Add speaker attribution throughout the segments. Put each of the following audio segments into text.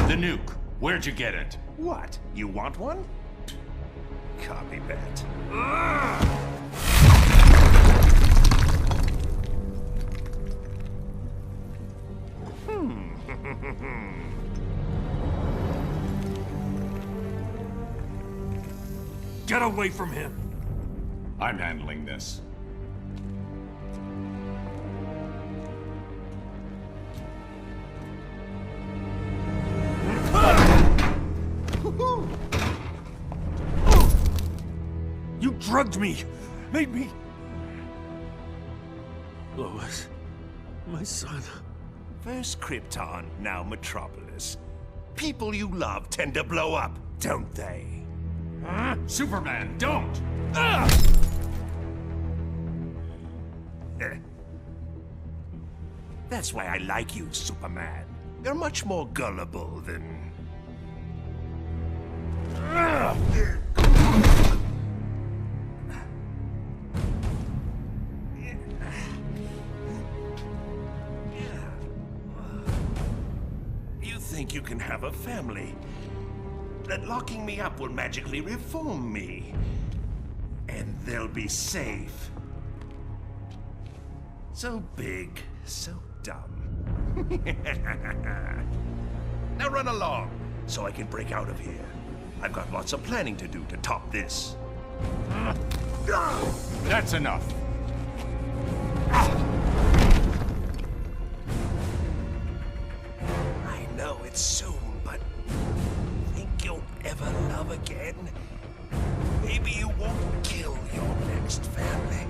Speaker 1: The nuke. Where'd you get it?
Speaker 2: What? You want one? Copy that.
Speaker 3: Get away from him!
Speaker 1: I'm handling this.
Speaker 3: You drugged me! Made me... Lois, my son...
Speaker 2: First Krypton, now Metropolis. People you love tend to blow up, don't they?
Speaker 1: Superman, don't!
Speaker 2: That's why I like you, Superman. You're much more gullible than... You think you can have a family? That locking me up will magically reform me. And they'll be safe. So big, so dumb. Now run along, so I can break out of here. I've got lots of planning to do to top this.
Speaker 1: That's enough.
Speaker 2: I know it's soon, but think you'll ever love again? Maybe you won't kill your next family.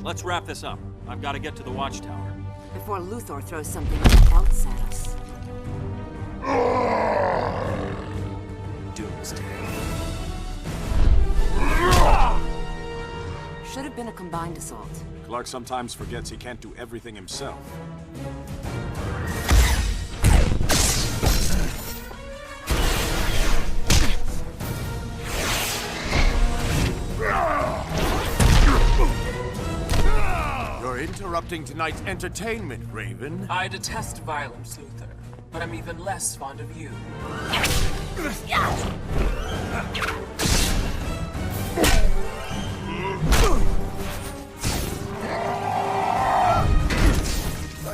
Speaker 3: Let's wrap this up. I've got to get to the watchtower.
Speaker 4: Before Luthor throws something else at us.
Speaker 2: Doomsday.
Speaker 4: Should have been a combined assault.
Speaker 5: Clark sometimes forgets he can't do everything himself. You're interrupting tonight's entertainment, Raven.
Speaker 6: I detest violence, Luthor, but I'm even less fond of you.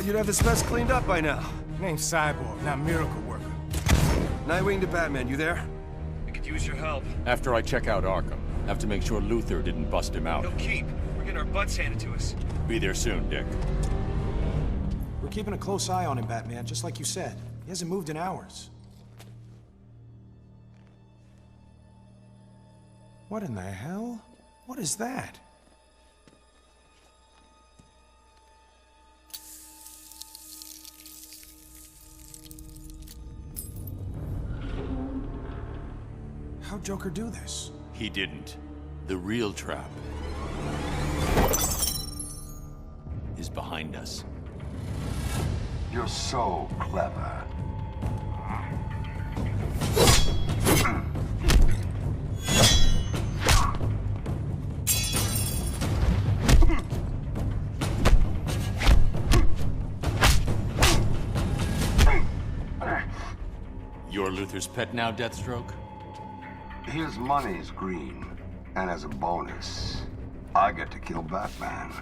Speaker 7: Thought you'd have this mess cleaned up by now.
Speaker 8: Name's Cyborg, not Miracle Worker.
Speaker 7: Nightwing to Batman, you there?
Speaker 8: I could use your help.
Speaker 9: After I check out Arkham, have to make sure Luthor didn't bust him out.
Speaker 8: No keep. We're getting our butts handed to us.
Speaker 9: Be there soon, Dick.
Speaker 10: We're keeping a close eye on him, Batman, just like you said. He hasn't moved in hours. What in the hell? What is that? How'd Joker do this?
Speaker 9: He didn't. The real trap is behind us.
Speaker 11: You're so clever.
Speaker 9: You're Luthor's pet now, Deathstroke?
Speaker 11: His money's green, and as a bonus, I get to kill Batman.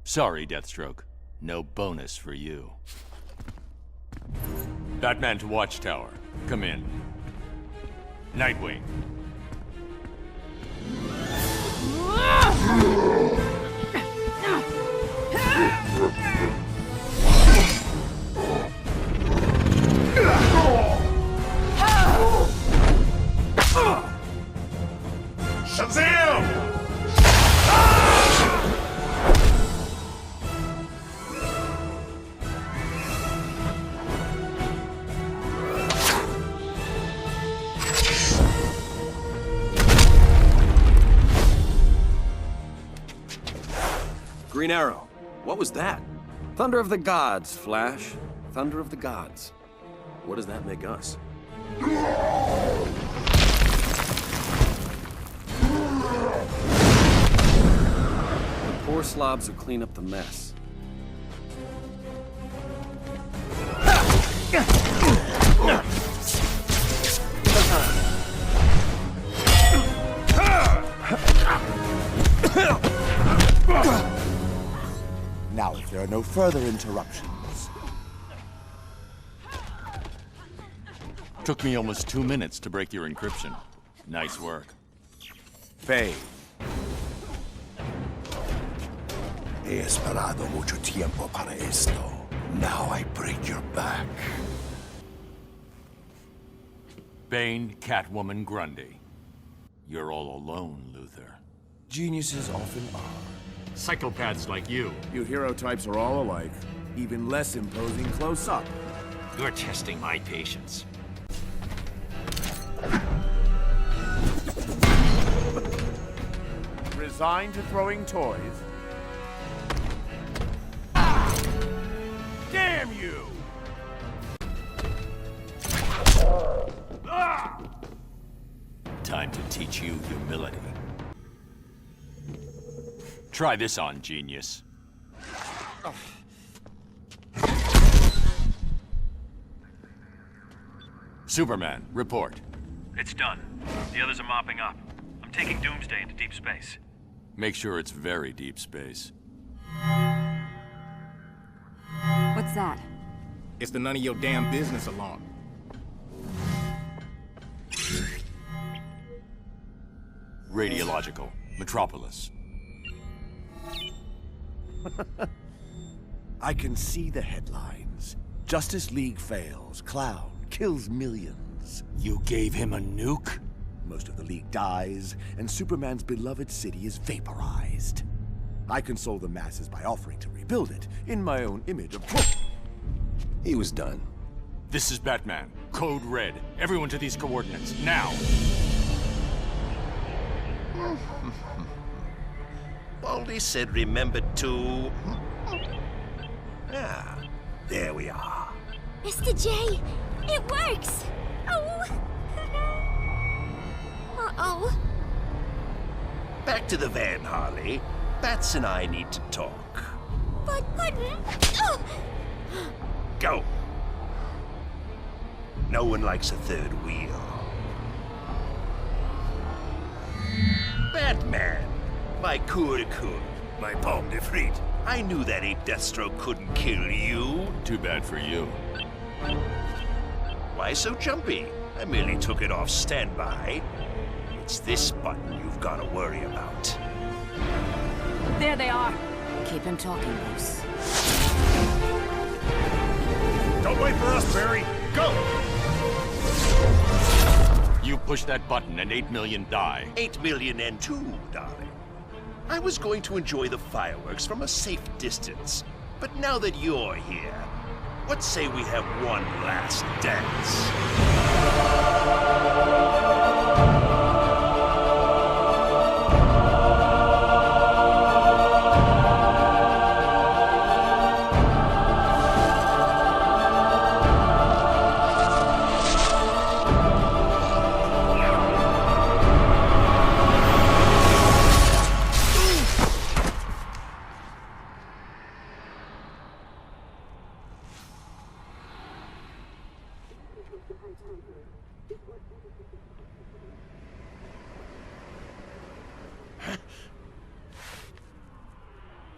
Speaker 9: Sorry, Deathstroke. No bonus for you. Batman to Watchtower. Come in. Nightwing.
Speaker 2: Shazam!
Speaker 7: Green Arrow. What was that? Thunder of the Gods, Flash. Thunder of the Gods. What does that make us? The poor slobs who clean up the mess.
Speaker 12: Now, if there are no further interruptions.
Speaker 9: Took me almost 2 minutes to break your encryption. Nice work.
Speaker 12: Faye. He esperado mucho tiempo para esto. Now I break your back.
Speaker 9: Bane, Catwoman, Grundy. You're all alone, Luthor.
Speaker 5: Geniuses often are.
Speaker 9: Psychopaths like you.
Speaker 5: You hero types are all alike. Even less imposing close up.
Speaker 9: You're testing my patience.
Speaker 5: Resigned to throwing toys? Damn you!
Speaker 9: Time to teach you humility. Try this on, genius. Superman, report.
Speaker 3: It's done. The others are mopping up. I'm taking Doomsday into deep space.
Speaker 9: Make sure it's very deep space.
Speaker 4: What's that?
Speaker 8: It's the none of your damn business alarm.
Speaker 9: Radiological. Metropolis.
Speaker 12: I can see the headlines. Justice League fails. Clown kills millions.
Speaker 9: You gave him a nuke?
Speaker 12: Most of the League dies, and Superman's beloved city is vaporized. I console the masses by offering to rebuild it in my own image of...
Speaker 7: He was done.
Speaker 9: This is Batman. Code Red. Everyone to these coordinates, now!
Speaker 2: Baldy said remember to... Ah, there we are.
Speaker 13: Mr. J, it works! Oh! Uh-oh.
Speaker 2: Back to the van, Harley. Bats and I need to talk.
Speaker 13: But... Oh!
Speaker 2: Go! No one likes a third wheel. Batman! My coup de coeur. My pomme de frite. I knew that ape Deathstroke couldn't kill you.
Speaker 9: Too bad for you.
Speaker 2: Why so jumpy? I merely took it off standby. It's this button you've got to worry about.
Speaker 4: There they are. Keep him talking, Bruce.
Speaker 9: Don't wait for us, Barry. Go! You push that button and 8 million die.
Speaker 2: 8 million and 2, darling. I was going to enjoy the fireworks from a safe distance. But now that you're here, what say we have one last dance?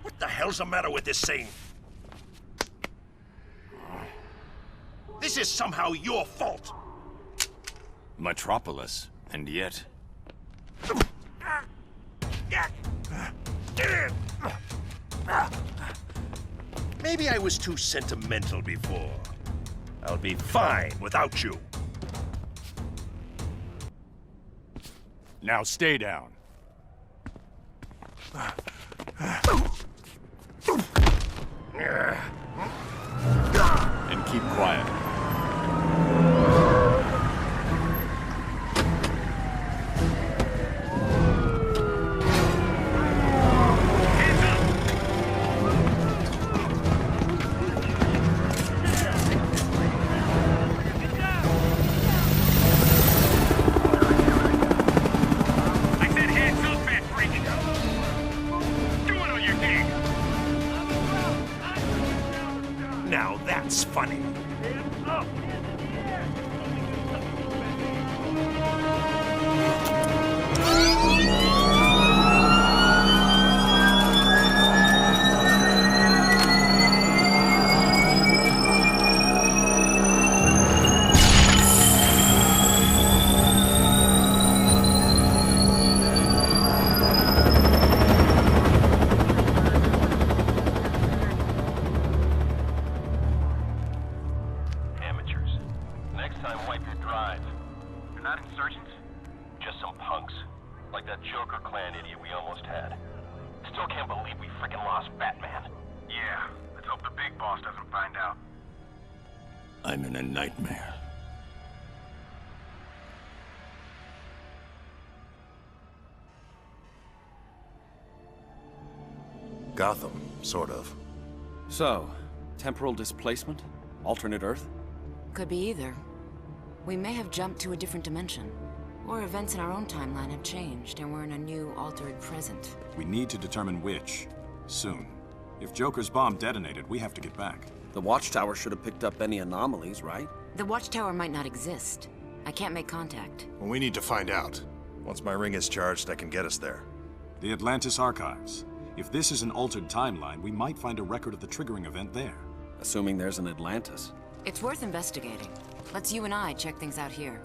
Speaker 2: What the hell's the matter with this thing? This is somehow your fault.
Speaker 9: Metropolis, and yet...
Speaker 2: Maybe I was too sentimental before. I'll be fine without you.
Speaker 9: Now stay down. And keep quiet.
Speaker 2: Now that's funny.
Speaker 9: I'm in a nightmare.
Speaker 14: Gotham, sort of.
Speaker 7: So, temporal displacement? Alternate Earth?
Speaker 4: Could be either. We may have jumped to a different dimension. Or events in our own timeline have changed, and we're in a new, altered present.
Speaker 10: We need to determine which. Soon. If Joker's bomb detonated, we have to get back.
Speaker 7: The Watchtower should have picked up any anomalies, right?
Speaker 4: The Watchtower might not exist. I can't make contact.
Speaker 14: Well, we need to find out. Once my ring is charged, I can get us there.
Speaker 10: The Atlantis Archives. If this is an altered timeline, we might find a record of the triggering event there.
Speaker 7: Assuming there's an Atlantis.
Speaker 4: It's worth investigating. Let's you and I check things out here.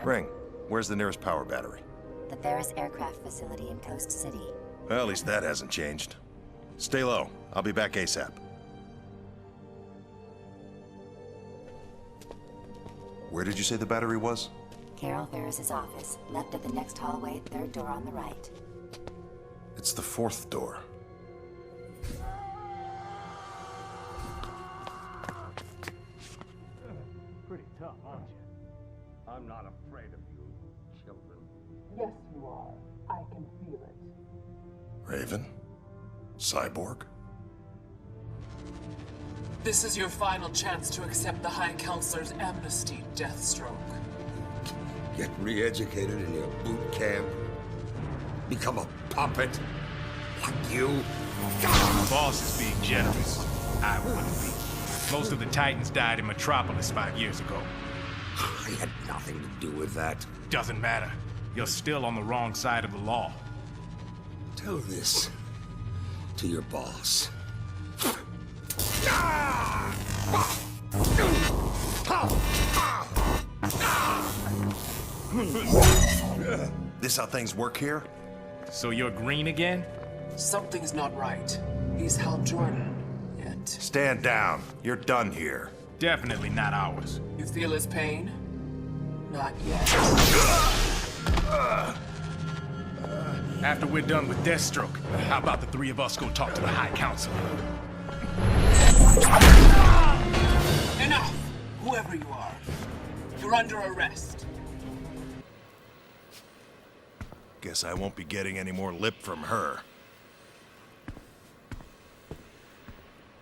Speaker 14: Ring, where's the nearest power battery?
Speaker 15: The Ferris Aircraft Facility in Coast City.
Speaker 14: Well, at least that hasn't changed. Stay low. I'll be back ASAP. Where did you say the battery was?
Speaker 15: Carol Ferris's office. Left at the next hallway, third door on the right.
Speaker 14: It's the fourth door.
Speaker 16: Pretty tough, aren't you? I'm not afraid of you, children.
Speaker 17: Yes, you are. I can feel it.
Speaker 14: Raven? Cyborg?
Speaker 6: This is your final chance to accept the High Counselor's amnesty, Deathstroke.
Speaker 18: Get re-educated in your boot camp? Become a puppet? Like you?
Speaker 8: The boss is being generous. I wouldn't be. Most of the Titans died in Metropolis 5 years ago.
Speaker 18: I had nothing to do with that.
Speaker 8: Doesn't matter. You're still on the wrong side of the law.
Speaker 18: Tell this to your boss.
Speaker 14: This how things work here?
Speaker 8: So you're green again?
Speaker 6: Something's not right. He's Hal Jordan, yet...
Speaker 14: Stand down. You're done here.
Speaker 8: Definitely not ours.
Speaker 6: You feel his pain? Not yet.
Speaker 8: After we're done with Deathstroke, how about the three of us go talk to the High Council?
Speaker 6: Enough! Whoever you are, you're under arrest.
Speaker 14: Guess I won't be getting any more lip from her.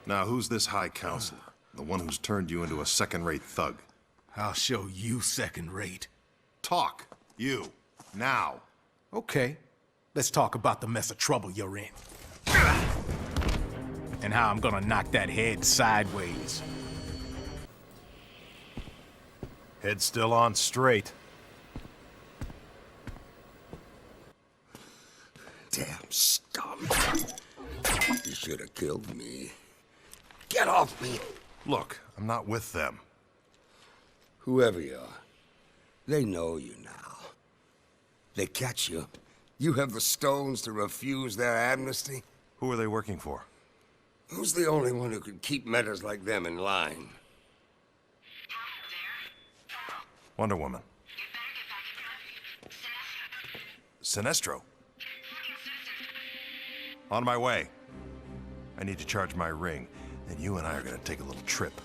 Speaker 14: Now, who's this High Counselor? The one who's turned you into a second-rate thug?
Speaker 8: I'll show you second-rate.
Speaker 14: Talk. You. Now.
Speaker 8: Okay. Let's talk about the mess of trouble you're in. And how I'm gonna knock that head sideways.
Speaker 14: Head still on straight.
Speaker 18: Damn scum. You should have killed me. Get off me!
Speaker 14: Look, I'm not with them.
Speaker 18: Whoever you are, they know you now. They catch you. You have the stones to refuse their amnesty?
Speaker 14: Who are they working for?
Speaker 18: Who's the only one who could keep metas like them in line?
Speaker 14: Wonder Woman. Sinestro. On my way. I need to charge my ring, and you and I are gonna take a little trip.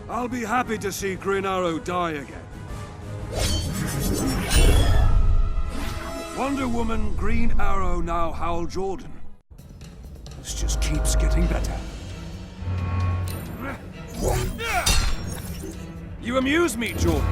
Speaker 19: I'll be happy to see Green Arrow die again. Wonder Woman, Green Arrow, now Hal Jordan. This just keeps getting better. You amuse me, Jordan.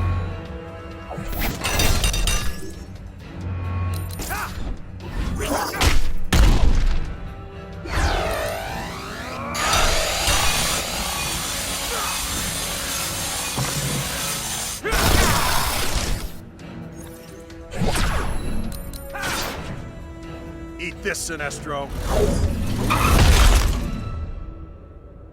Speaker 14: Eat this, Sinestro.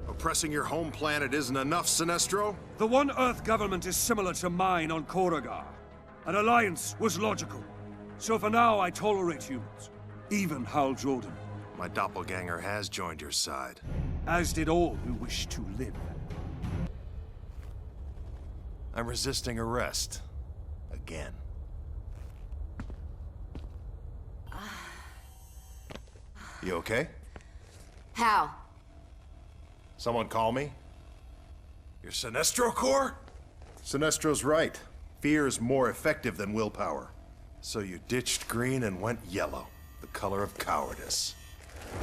Speaker 14: Oppressing your home planet isn't enough, Sinestro?
Speaker 19: The One Earth government is similar to mine on Koragar. An alliance was logical. So for now, I tolerate humans. Even Hal Jordan.
Speaker 14: My doppelganger has joined your side.
Speaker 19: As did all who wish to live.
Speaker 14: I'm resisting arrest. Again. You okay?
Speaker 4: How?
Speaker 14: Someone call me? Your Sinestro Corps? Sinestro's right. Fear is more effective than willpower. So you ditched green and went yellow, the color of cowardice.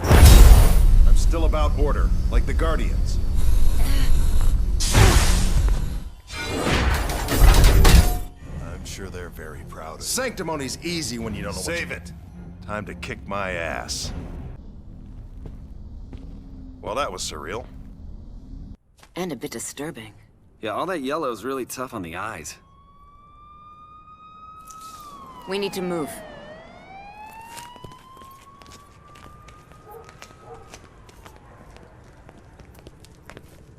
Speaker 14: I'm still about order, like the Guardians. I'm sure they're very proud of it. Sanctimony's easy when you don't know what Save it! Time to kick my ass. Well, that was surreal.
Speaker 4: And a bit disturbing.
Speaker 7: Yeah, all that yellow is really tough on the eyes.
Speaker 4: We need to move.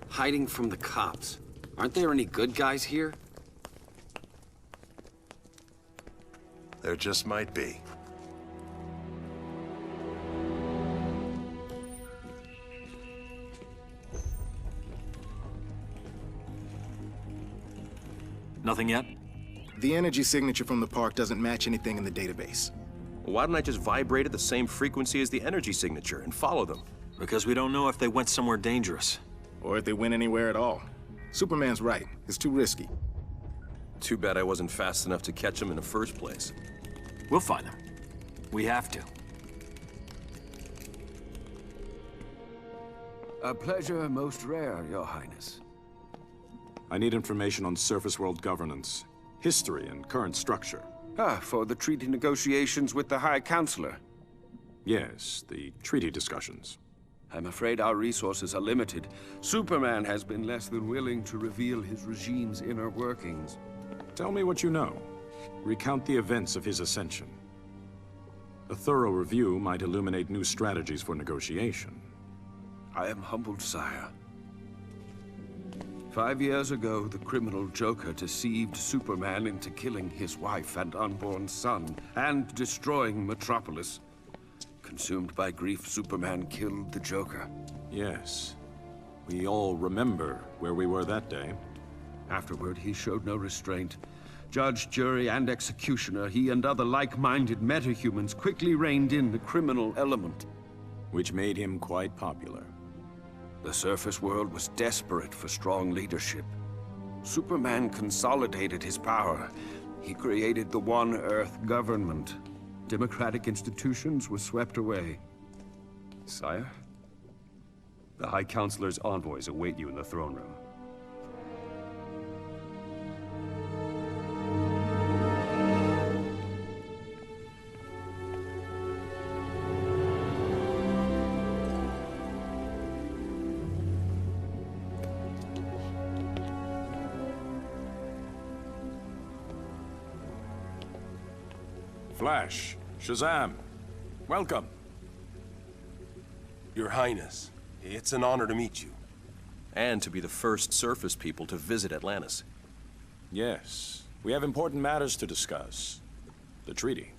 Speaker 7: Hiding from the cops. Aren't there any good guys here?
Speaker 14: There just might be.
Speaker 20: Nothing yet?
Speaker 21: The energy signature from the park doesn't match anything in the database.
Speaker 22: Why don't I just vibrate at the same frequency as the energy signature and follow them?
Speaker 20: Because we don't know if they went somewhere dangerous.
Speaker 21: Or if they went anywhere at all. Superman's right. It's too risky.
Speaker 22: Too bad I wasn't fast enough to catch them in the first place.
Speaker 20: We'll find them. We have to.
Speaker 23: A pleasure most rare, Your Highness.
Speaker 24: I need information on surface world governance, history, and current structure.
Speaker 23: For the treaty negotiations with the High Counselor.
Speaker 24: Yes, the treaty discussions.
Speaker 23: I'm afraid our resources are limited. Superman has been less than willing to reveal his regime's inner workings.
Speaker 24: Tell me what you know. Recount the events of his ascension. A thorough review might illuminate new strategies for negotiation.
Speaker 23: I am humbled, sire. 5 years ago, the criminal Joker deceived Superman into killing his wife and unborn son, and destroying Metropolis. Consumed by grief, Superman killed the Joker.
Speaker 24: Yes. We all remember where we were that day.
Speaker 23: Afterward, he showed no restraint. Judge, jury, and executioner, he and other like-minded metahumans quickly reined in the criminal element.
Speaker 24: Which made him quite popular.
Speaker 23: The surface world was desperate for strong leadership. Superman consolidated his power. He created the One Earth government. Democratic institutions were swept away.
Speaker 1: Sire, the High Counselor's envoys await you in the throne room.
Speaker 24: Flash, Shazam, welcome.
Speaker 3: Your Highness, it's an honor to meet you.
Speaker 22: And to be the first surface people to visit Atlantis.
Speaker 24: Yes, we have important matters to discuss. The treaty.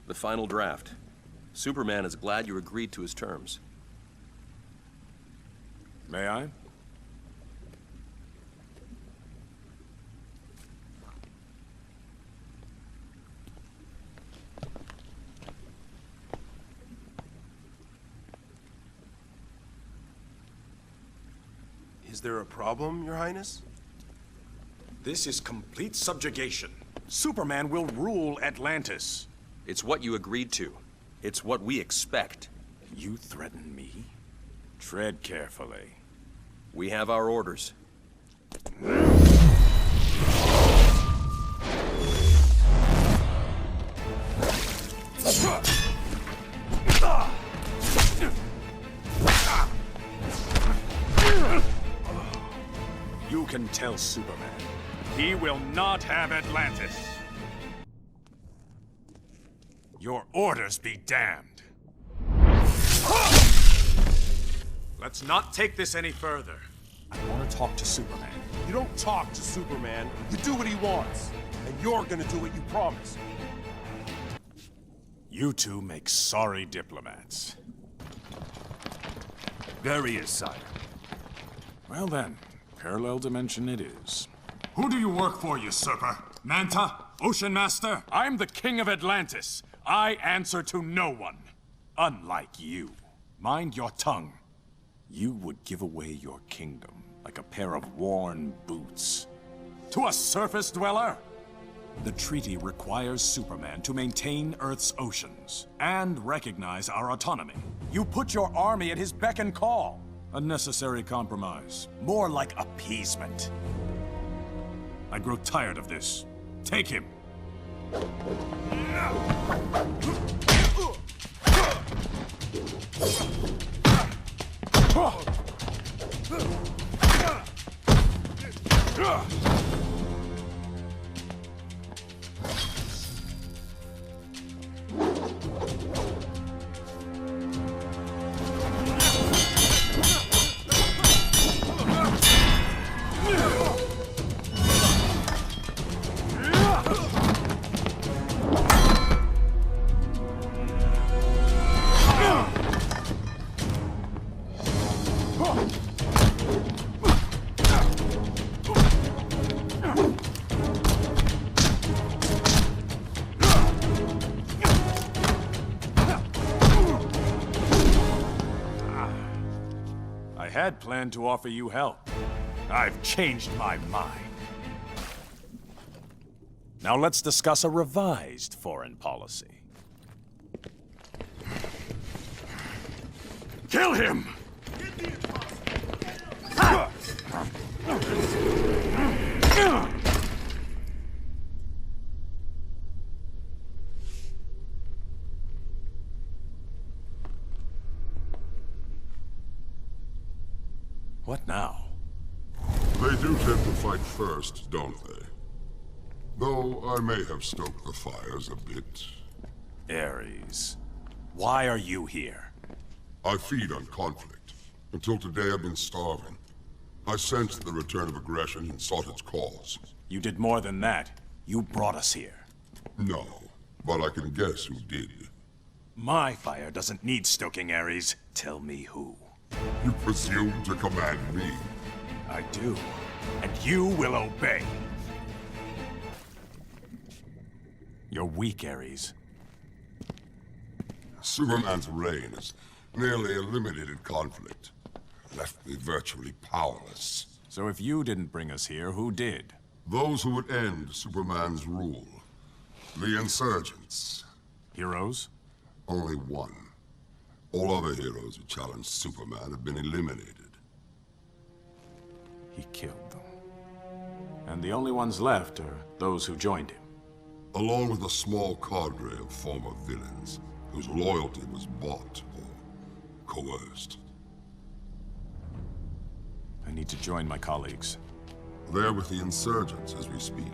Speaker 22: The final draft. Superman is glad you agreed to his terms.
Speaker 24: May I?
Speaker 3: Is there a problem, Your Highness?
Speaker 24: This is complete subjugation. Superman will rule Atlantis.
Speaker 22: It's what you agreed to. It's what we expect.
Speaker 24: You threaten me? Tread carefully.
Speaker 22: We have our orders.
Speaker 24: You can tell Superman, he will not have Atlantis. Your orders be damned. Let's not take this any further. I want to talk to Superman.
Speaker 3: You don't talk to Superman, you do what he wants. And you're gonna do what you promised.
Speaker 24: You two make sorry diplomats.
Speaker 3: There he is, sire.
Speaker 24: Well then, parallel dimension it is.
Speaker 5: Who do you work for, usurper? Manta? Ocean Master?
Speaker 24: I'm the king of Atlantis. I answer to no one. Unlike you. Mind your tongue. You would give away your kingdom like a pair of worn boots. To a surface dweller? The treaty requires Superman to maintain Earth's oceans and recognize our autonomy. You put your army at his beck and call. A necessary compromise. More like appeasement. I grow tired of this. Take him. I had planned to offer you help. I've changed my mind. Now let's discuss a revised foreign policy. Kill him!
Speaker 2: first, don't they? Though I may have stoked the fires a bit.
Speaker 24: Ares, why are you here?
Speaker 2: I feed on conflict. Until today I've been starving. I sensed the return of aggression and sought its cause.
Speaker 24: You did more than that. You brought us here.
Speaker 2: No, but I can guess who did.
Speaker 24: My fire doesn't need stoking, Ares. Tell me who.
Speaker 2: You presume to command me?
Speaker 24: I do, and you will obey. You're weak, Ares.
Speaker 2: Superman's reign has nearly eliminated conflict. Left me virtually powerless.
Speaker 24: So if you didn't bring us here, who did?
Speaker 2: Those who would end Superman's rule. The insurgents.
Speaker 24: Heroes?
Speaker 2: Only one. All other heroes who challenged Superman have been eliminated.
Speaker 24: He killed them. And the only ones left are those who joined him.
Speaker 2: Along with a small cadre of former villains, whose loyalty was bought or coerced.
Speaker 24: I need to join my colleagues.
Speaker 2: They're with the insurgents as we speak.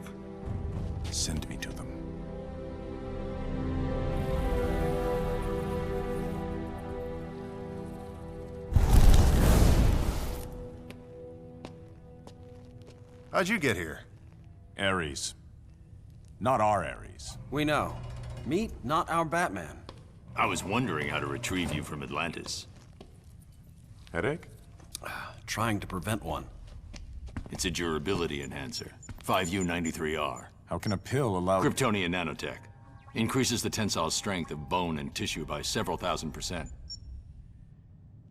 Speaker 24: Send me to them.
Speaker 14: How'd you get here?
Speaker 24: Ares. Not our Ares.
Speaker 7: We know. Meet not our Batman.
Speaker 9: I was wondering how to retrieve you from Atlantis.
Speaker 24: Headache?
Speaker 7: Trying to prevent one.
Speaker 9: It's a durability enhancer. 5U93R.
Speaker 24: How can a pill allow...
Speaker 9: Kryptonian nanotech. Increases the tensile strength of bone and tissue by several thousand%.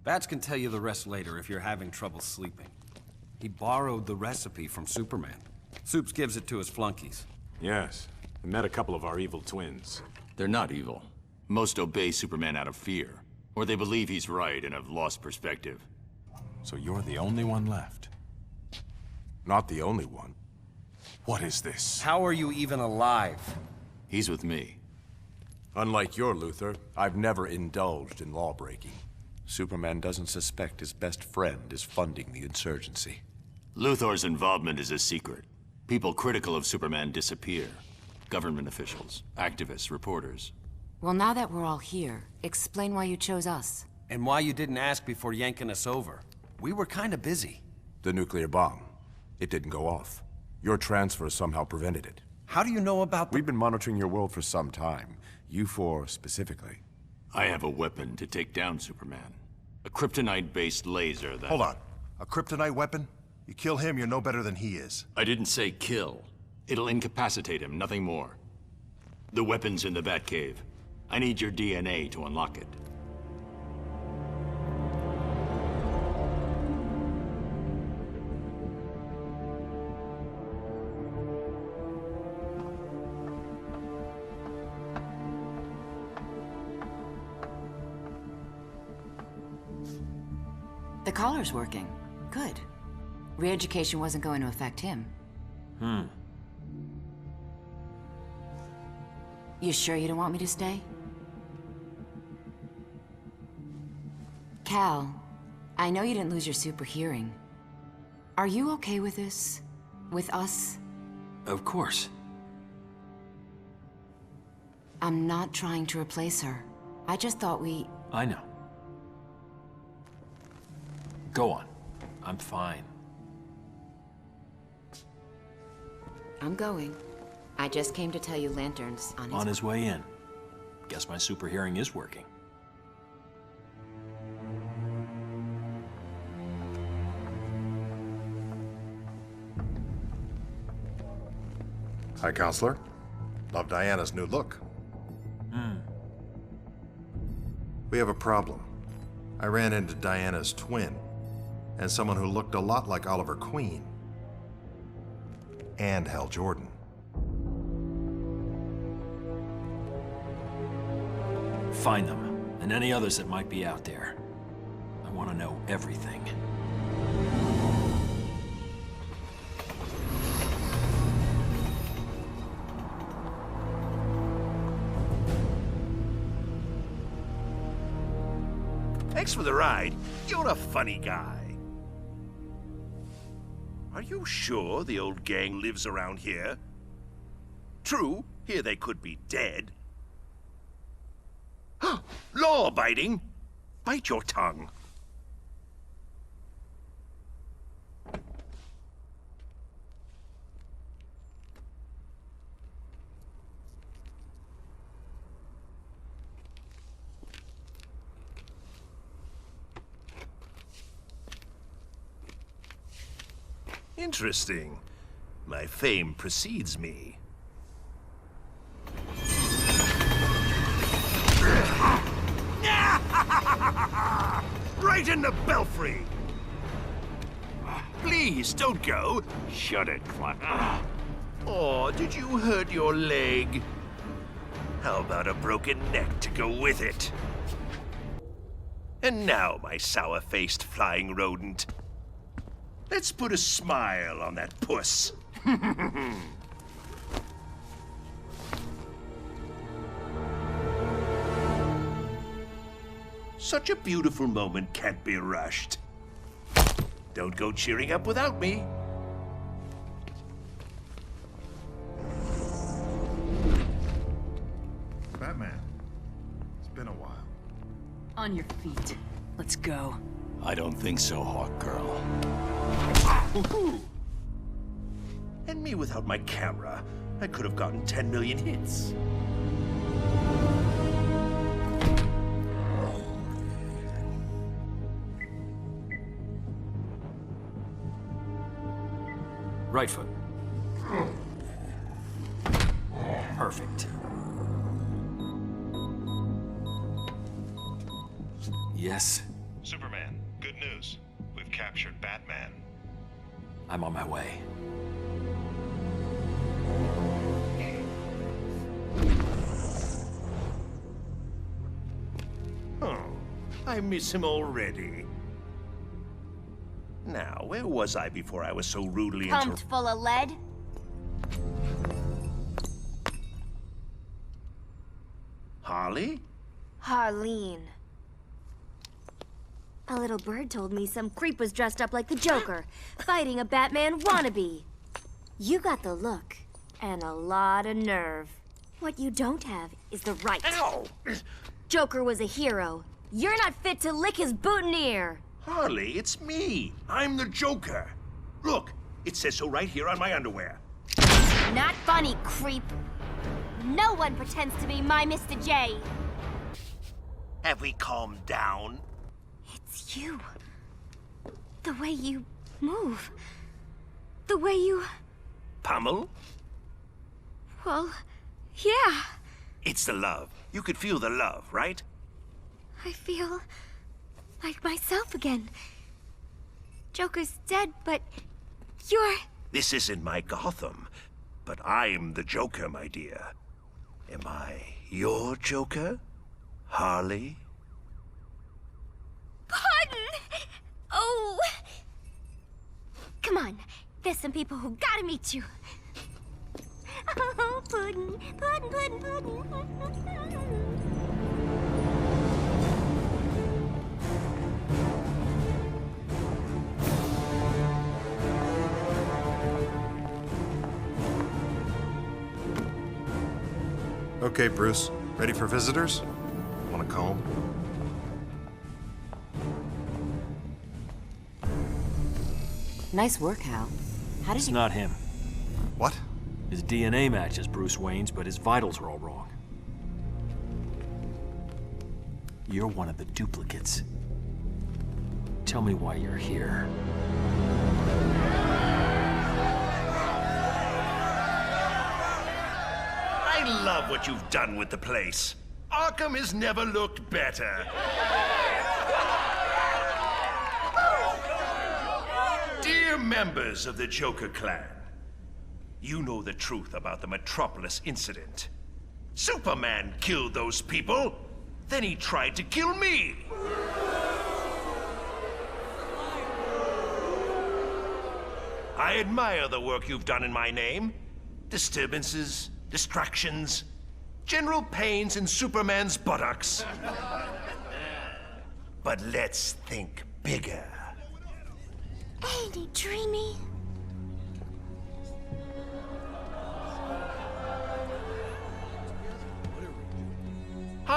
Speaker 7: Bats can tell you the rest later if you're having trouble sleeping. He borrowed the recipe from Superman. Supes gives it to his flunkies.
Speaker 24: Yes. I met a couple of our evil twins.
Speaker 9: They're not evil. Most obey Superman out of fear. Or they believe he's right and have lost perspective.
Speaker 24: So you're the only one left. Not the only one. What is this?
Speaker 7: How are you even alive?
Speaker 9: He's with me.
Speaker 24: Unlike your Luthor, I've never indulged in lawbreaking. Superman doesn't suspect his best friend is funding the insurgency.
Speaker 9: Luthor's involvement is a secret. People critical of Superman disappear. Government officials, activists, reporters.
Speaker 4: Well, now that we're all here, explain why you chose us.
Speaker 7: And why you didn't ask before yanking us over. We were kind of busy.
Speaker 24: The nuclear bomb. It didn't go off. Your transfer somehow prevented it.
Speaker 7: How do you know about
Speaker 24: We've been monitoring your world for some time. You four specifically.
Speaker 9: I have a weapon to take down Superman. A kryptonite-based laser that...
Speaker 14: Hold on. A kryptonite weapon? You kill him, you're no better than he is.
Speaker 9: I didn't say kill. It'll incapacitate him, nothing more. The weapon's in the Batcave. I need your DNA to unlock it.
Speaker 4: The collar's working. Good. Re-education wasn't going to affect him. You sure you don't want me to stay? Cal, I know you didn't lose your super hearing. Are you okay with this? With us?
Speaker 20: Of course.
Speaker 4: I'm not trying to replace her. I just thought
Speaker 20: I know. Go on. I'm fine.
Speaker 4: I'm going. I just came to tell you Lantern's
Speaker 20: On his way in. Guess my super hearing is working.
Speaker 14: Hi, Counselor. Love Diana's new look. We have a problem. I ran into Diana's twin, and someone who looked a lot like Oliver Queen. And Hal Jordan.
Speaker 20: Find them, and any others that might be out there. I want to know everything.
Speaker 11: Thanks for the ride. You're a funny guy.
Speaker 10: Are you sure the old gang lives around here? True, here they could be dead. Law-abiding? Bite your tongue. Interesting. My fame precedes me. Right in the belfry! Please, don't go.
Speaker 9: Shut it, Clark.
Speaker 10: Oh, did you hurt your leg? How about a broken neck to go with it? And now, my sour-faced flying rodent. Let's put a smile on that puss. Such a beautiful moment can't be rushed. Don't go cheering up without me.
Speaker 14: Batman, it's been a while.
Speaker 11: On your feet. Let's go.
Speaker 9: I don't think so, Hawk Girl.
Speaker 10: And me without my camera, I could have gotten 10 million hits.
Speaker 20: Right foot. Perfect. Yes?
Speaker 12: Superman, good news. We've captured Batman.
Speaker 20: I'm on my way.
Speaker 10: Oh, I miss him already. Now, where was I before I was so rudely
Speaker 13: Pumped full of lead?
Speaker 10: Harley?
Speaker 13: Harleen. A little bird told me some creep was dressed up like the Joker, fighting a Batman wannabe. You got the look, and a lot of nerve. What you don't have is the right.
Speaker 10: Ow!
Speaker 13: Joker was a hero. You're not fit to lick his boutonniere.
Speaker 10: Harley, it's me. I'm the Joker. Look, it says so right here on my underwear.
Speaker 13: Not funny, creep. No one pretends to be my Mr. J.
Speaker 10: Have we calmed down?
Speaker 13: It's you. The way you move. The way you...
Speaker 10: Pummel?
Speaker 13: Well, yeah.
Speaker 10: It's the love. You could feel the love, right?
Speaker 13: I feel like myself again. Joker's dead, but you're...
Speaker 10: This isn't my Gotham, but I'm the Joker, my dear. Am I your Joker, Harley?
Speaker 13: Pardon! Oh! Come on, there's some people who gotta meet you. Oh, Puddin', Puddin', Puddin', Puddin'.
Speaker 14: Okay, Bruce. Ready for visitors? Want a comb?
Speaker 4: Nice work, Hal. How did
Speaker 20: It's
Speaker 4: you...
Speaker 20: not him.
Speaker 14: What?
Speaker 20: His DNA matches Bruce Wayne's, but his vitals are all wrong. You're one of the duplicates. Tell me why you're here.
Speaker 10: I love what you've done with the place. Arkham has never looked better. Dear members of the Joker clan, you know the truth about the Metropolis incident. Superman killed those people, then he tried to kill me. I admire the work you've done in my name. Disturbances, distractions, general pains in Superman's buttocks. But let's think bigger.
Speaker 13: Ain't he dreamy?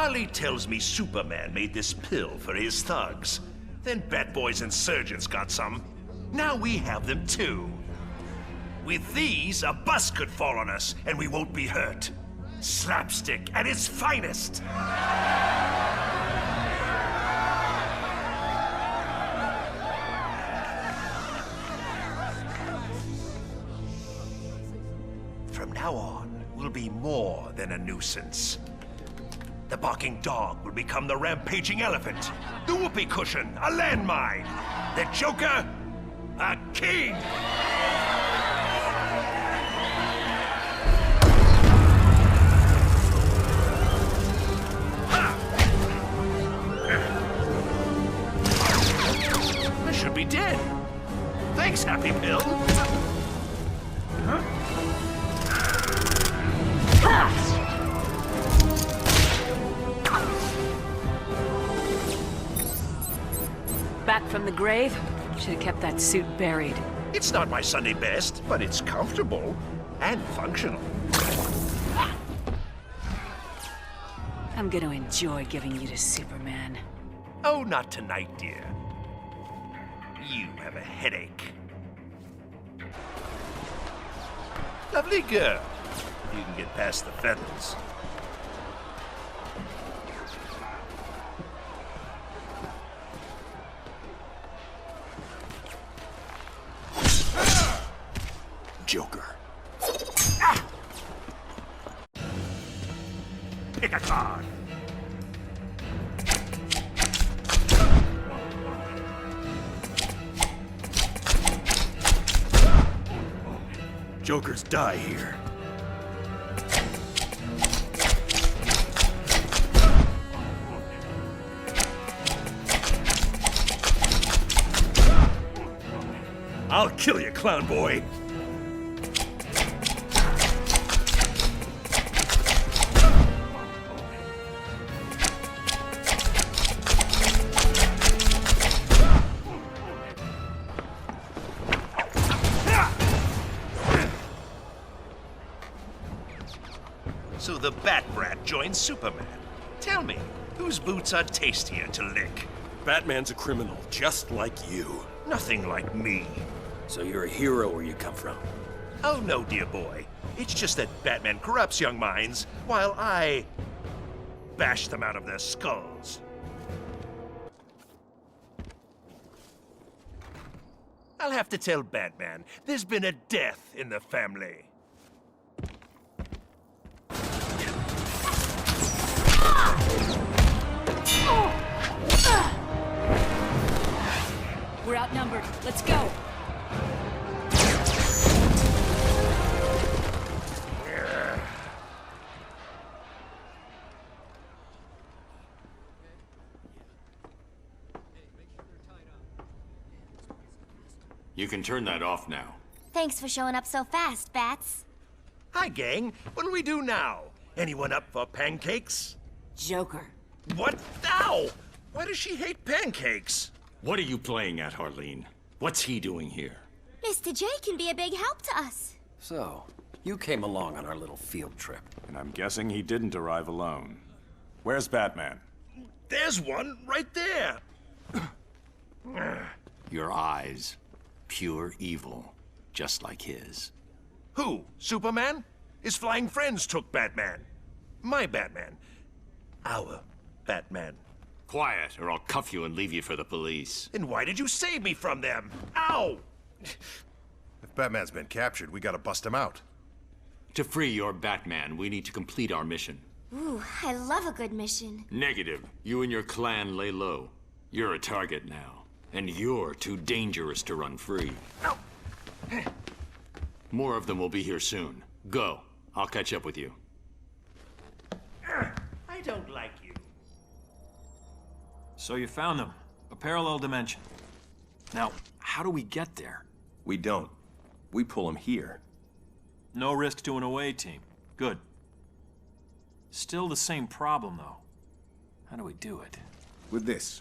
Speaker 10: Harley tells me Superman made this pill for his thugs. Then Bat Boys and Surgeons got some. Now we have them too. With these, a bus could fall on us, and we won't be hurt. Slapstick at its finest. From now on, we'll be more than a nuisance. The barking dog will become the rampaging elephant. The whoopee cushion, a landmine. The Joker, a king. I should be dead. Thanks, Happy Pill. Huh?
Speaker 11: Back from the grave? Should have kept that suit buried.
Speaker 10: It's not my Sunday best, but it's comfortable and functional.
Speaker 11: I'm gonna enjoy giving you to Superman.
Speaker 10: Oh, not tonight, dear. You have a headache. Lovely girl. You can get past the feathers.
Speaker 22: Joker.
Speaker 10: Ah! Pick a card.
Speaker 22: Jokers die here.
Speaker 10: I'll kill you, clown boy. So the Bat Brat joins Superman. Tell me, whose boots are tastier to lick?
Speaker 22: Batman's a criminal, just like you.
Speaker 10: Nothing like me.
Speaker 22: So you're a hero where you come from?
Speaker 10: Oh no, dear boy. It's just that Batman corrupts young minds, while I bash them out of their skulls. I'll have to tell Batman, there's been a death in the family.
Speaker 11: We're outnumbered. Let's go.
Speaker 9: You can turn that off now.
Speaker 13: Thanks for showing up so fast, Bats.
Speaker 10: Hi, gang. What'll we do now? Anyone up for pancakes?
Speaker 4: Joker.
Speaker 10: What? Ow! Why does she hate pancakes?
Speaker 9: What are you playing at, Harleen? What's he doing here?
Speaker 13: Mr. J can be a big help to us.
Speaker 7: So, you came along on our little field trip.
Speaker 24: And I'm guessing he didn't arrive alone. Where's Batman?
Speaker 10: There's one right there.
Speaker 9: Your eyes. Pure evil. Just like his.
Speaker 10: Who? Superman? His flying friends took Batman. My Batman. Our Batman.
Speaker 9: Quiet, or I'll cuff you and leave you for the police.
Speaker 10: Then why did you save me from them? Ow!
Speaker 14: If Batman's been captured, we gotta bust him out.
Speaker 9: To free your Batman, we need to complete our mission.
Speaker 13: Ooh, I love a good mission.
Speaker 9: Negative. You and your clan lay low. You're a target now. And you're too dangerous to run free.
Speaker 10: No.
Speaker 9: More of them will be here soon. Go. I'll catch up with you.
Speaker 10: I don't like you.
Speaker 20: So you found them. A parallel dimension. Now, how do we get there?
Speaker 22: We don't. We pull him here.
Speaker 20: No risk to an away team. Good. Still the same problem, though. How do we do it?
Speaker 22: With this.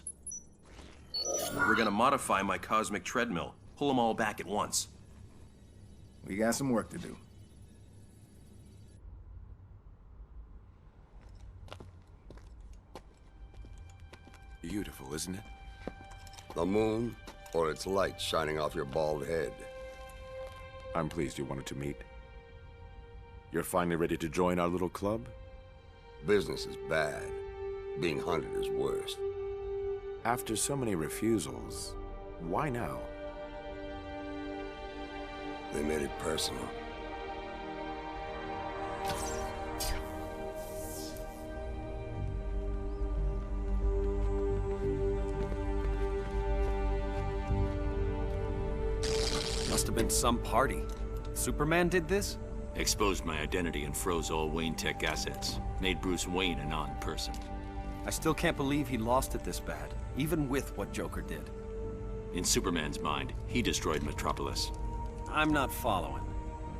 Speaker 22: We're gonna modify my cosmic treadmill. Pull them all back at once.
Speaker 21: We got some work to do.
Speaker 6: Beautiful, isn't it?
Speaker 18: The moon, or its light shining off your bald head.
Speaker 6: I'm pleased you wanted to meet. You're finally ready to join our little club?
Speaker 18: Business is bad. Being hunted is worse.
Speaker 6: After so many refusals, why now?
Speaker 18: They made it personal.
Speaker 7: Must have been some party. Superman did this?
Speaker 9: Exposed my identity and froze all Wayne Tech assets. Made Bruce Wayne a non-person.
Speaker 7: I still can't believe he lost it this bad, even with what Joker did.
Speaker 9: In Superman's mind, he destroyed Metropolis.
Speaker 7: I'm not following.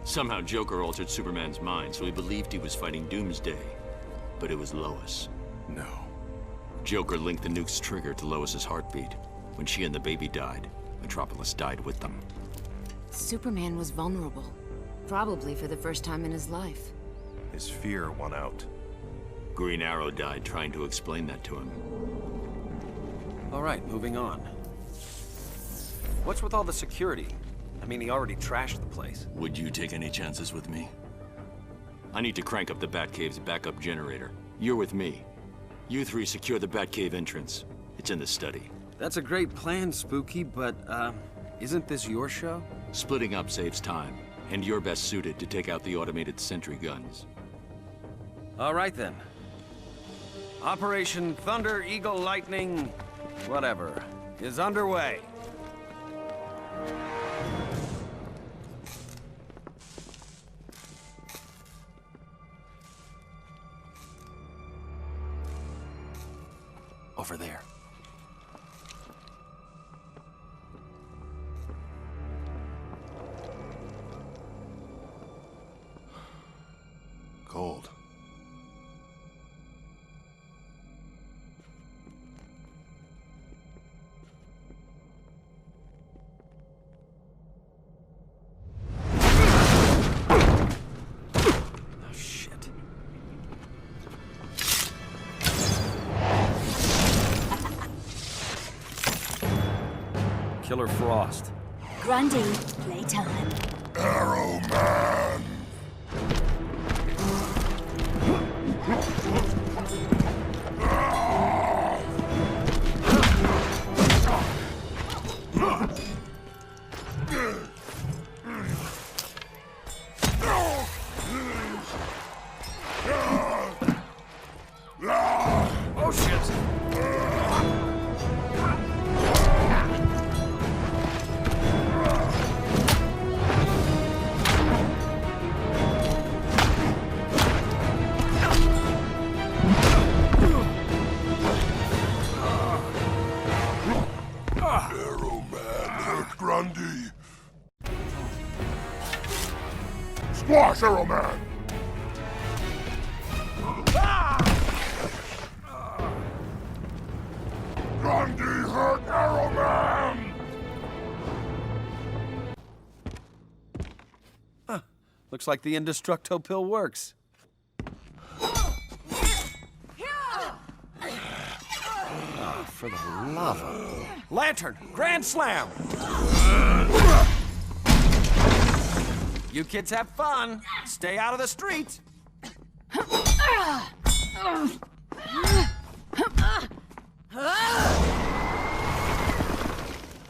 Speaker 9: Somehow Joker altered Superman's mind, so he believed he was fighting Doomsday. But it was Lois.
Speaker 6: No.
Speaker 9: Joker linked the nuke's trigger to Lois's heartbeat. When she and the baby died, Metropolis died with them.
Speaker 4: Superman was vulnerable. Probably for the first time in his life.
Speaker 14: His fear won out.
Speaker 9: Green Arrow died trying to explain that to him.
Speaker 7: All right, moving on. What's with all the security? I mean, he already trashed the place.
Speaker 9: Would you take any chances with me? I need to crank up the Batcave's backup generator. You're with me. You three secure the Batcave entrance. It's in the study.
Speaker 7: That's a great plan, Spooky, but, isn't this your show?
Speaker 9: Splitting up saves time, and you're best suited to take out the automated sentry guns.
Speaker 7: All right, then. Operation Thunder, Eagle, Lightning, whatever, is underway. Over there.
Speaker 14: Cold.
Speaker 7: Oh, shit. Killer Frost.
Speaker 13: Grundy, playtime.
Speaker 2: Arrow Man!
Speaker 7: Oh, shit!
Speaker 2: Arrow Man hurt Grundy. Squash, Arrow Man! Grundy hurt Arrow Man!
Speaker 7: Huh. Looks like the Indestructo pill works. Oh, for the love of... Lantern! Grand Slam! You kids have fun. Stay out of the streets.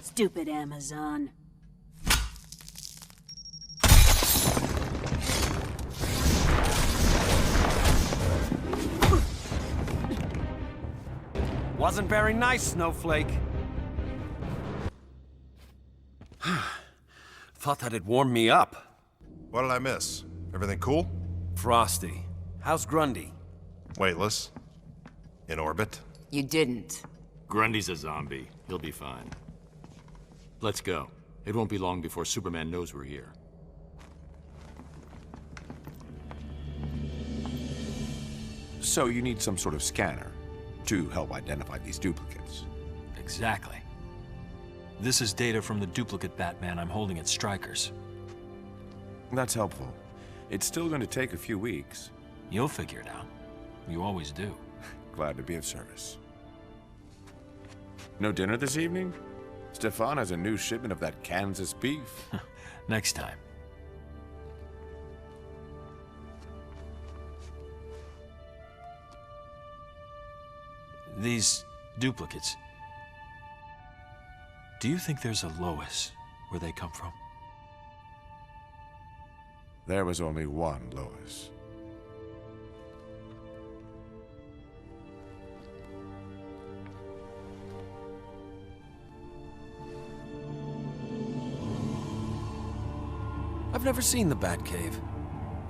Speaker 11: Stupid Amazon.
Speaker 7: Wasn't very nice, Snowflake. Thought that'd warm me up.
Speaker 14: What did I miss? Everything cool?
Speaker 7: Frosty. How's Grundy?
Speaker 14: Weightless. In orbit.
Speaker 4: You didn't.
Speaker 9: Grundy's a zombie. He'll be fine. Let's go. It won't be long before Superman knows we're here.
Speaker 6: So you need some sort of scanner to help identify these duplicates.
Speaker 20: Exactly. This is data from the duplicate Batman I'm holding at Stryker's.
Speaker 6: That's helpful. It's still going to take a few weeks.
Speaker 20: You'll figure it out. You always do.
Speaker 6: Glad to be of service. No dinner this evening? Stefan has a new shipment of that Kansas beef.
Speaker 20: Next time. These duplicates. Do you think there's a Lois where they come from?
Speaker 6: There was only one Lois.
Speaker 7: I've never seen the Batcave.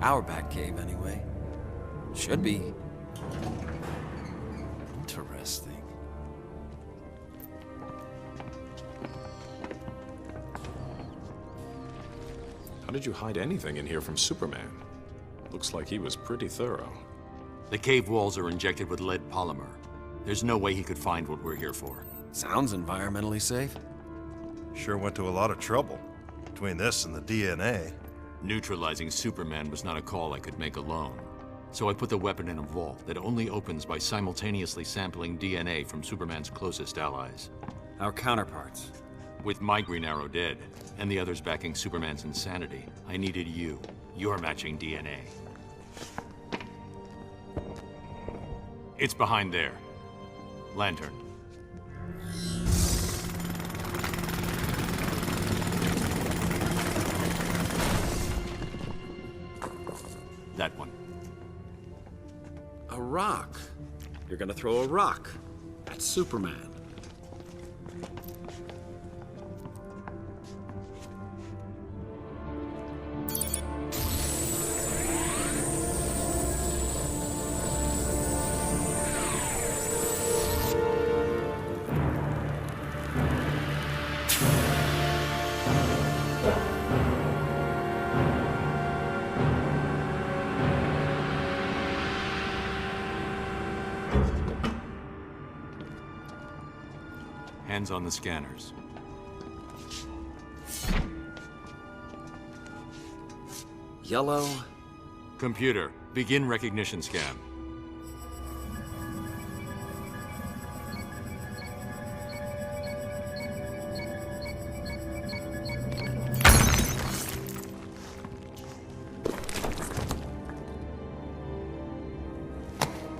Speaker 7: Our Batcave, anyway. Should be. Interesting.
Speaker 24: How did you hide anything in here from Superman? Looks like he was pretty thorough.
Speaker 9: The cave walls are injected with lead polymer. There's no way he could find what we're here for.
Speaker 7: Sounds environmentally safe.
Speaker 14: Sure went to a lot of trouble. Between this and the DNA.
Speaker 9: Neutralizing Superman was not a call I could make alone. So I put the weapon in a vault that only opens by simultaneously sampling DNA from Superman's closest allies.
Speaker 7: Our counterparts.
Speaker 9: With my Green Arrow dead, and the others backing Superman's insanity, I needed you. Your matching DNA. It's behind there. Lantern. That one.
Speaker 7: A rock. You're gonna throw a rock at Superman.
Speaker 9: Hands on the scanners.
Speaker 7: Yellow.
Speaker 9: Computer, begin recognition scan.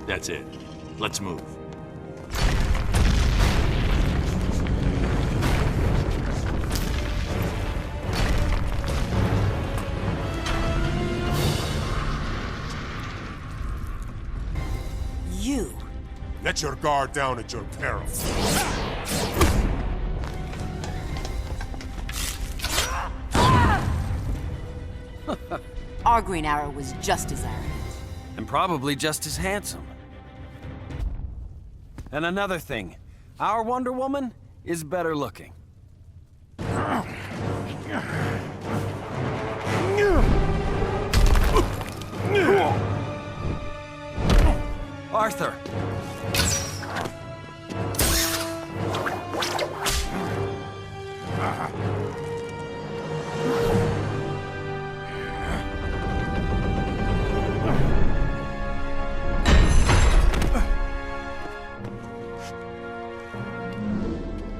Speaker 9: That's it. Let's move.
Speaker 3: Let your guard down at your peril.
Speaker 4: Our Green Arrow was just as arrogant.
Speaker 7: And probably just as handsome. And another thing, our Wonder Woman is better looking. Arthur!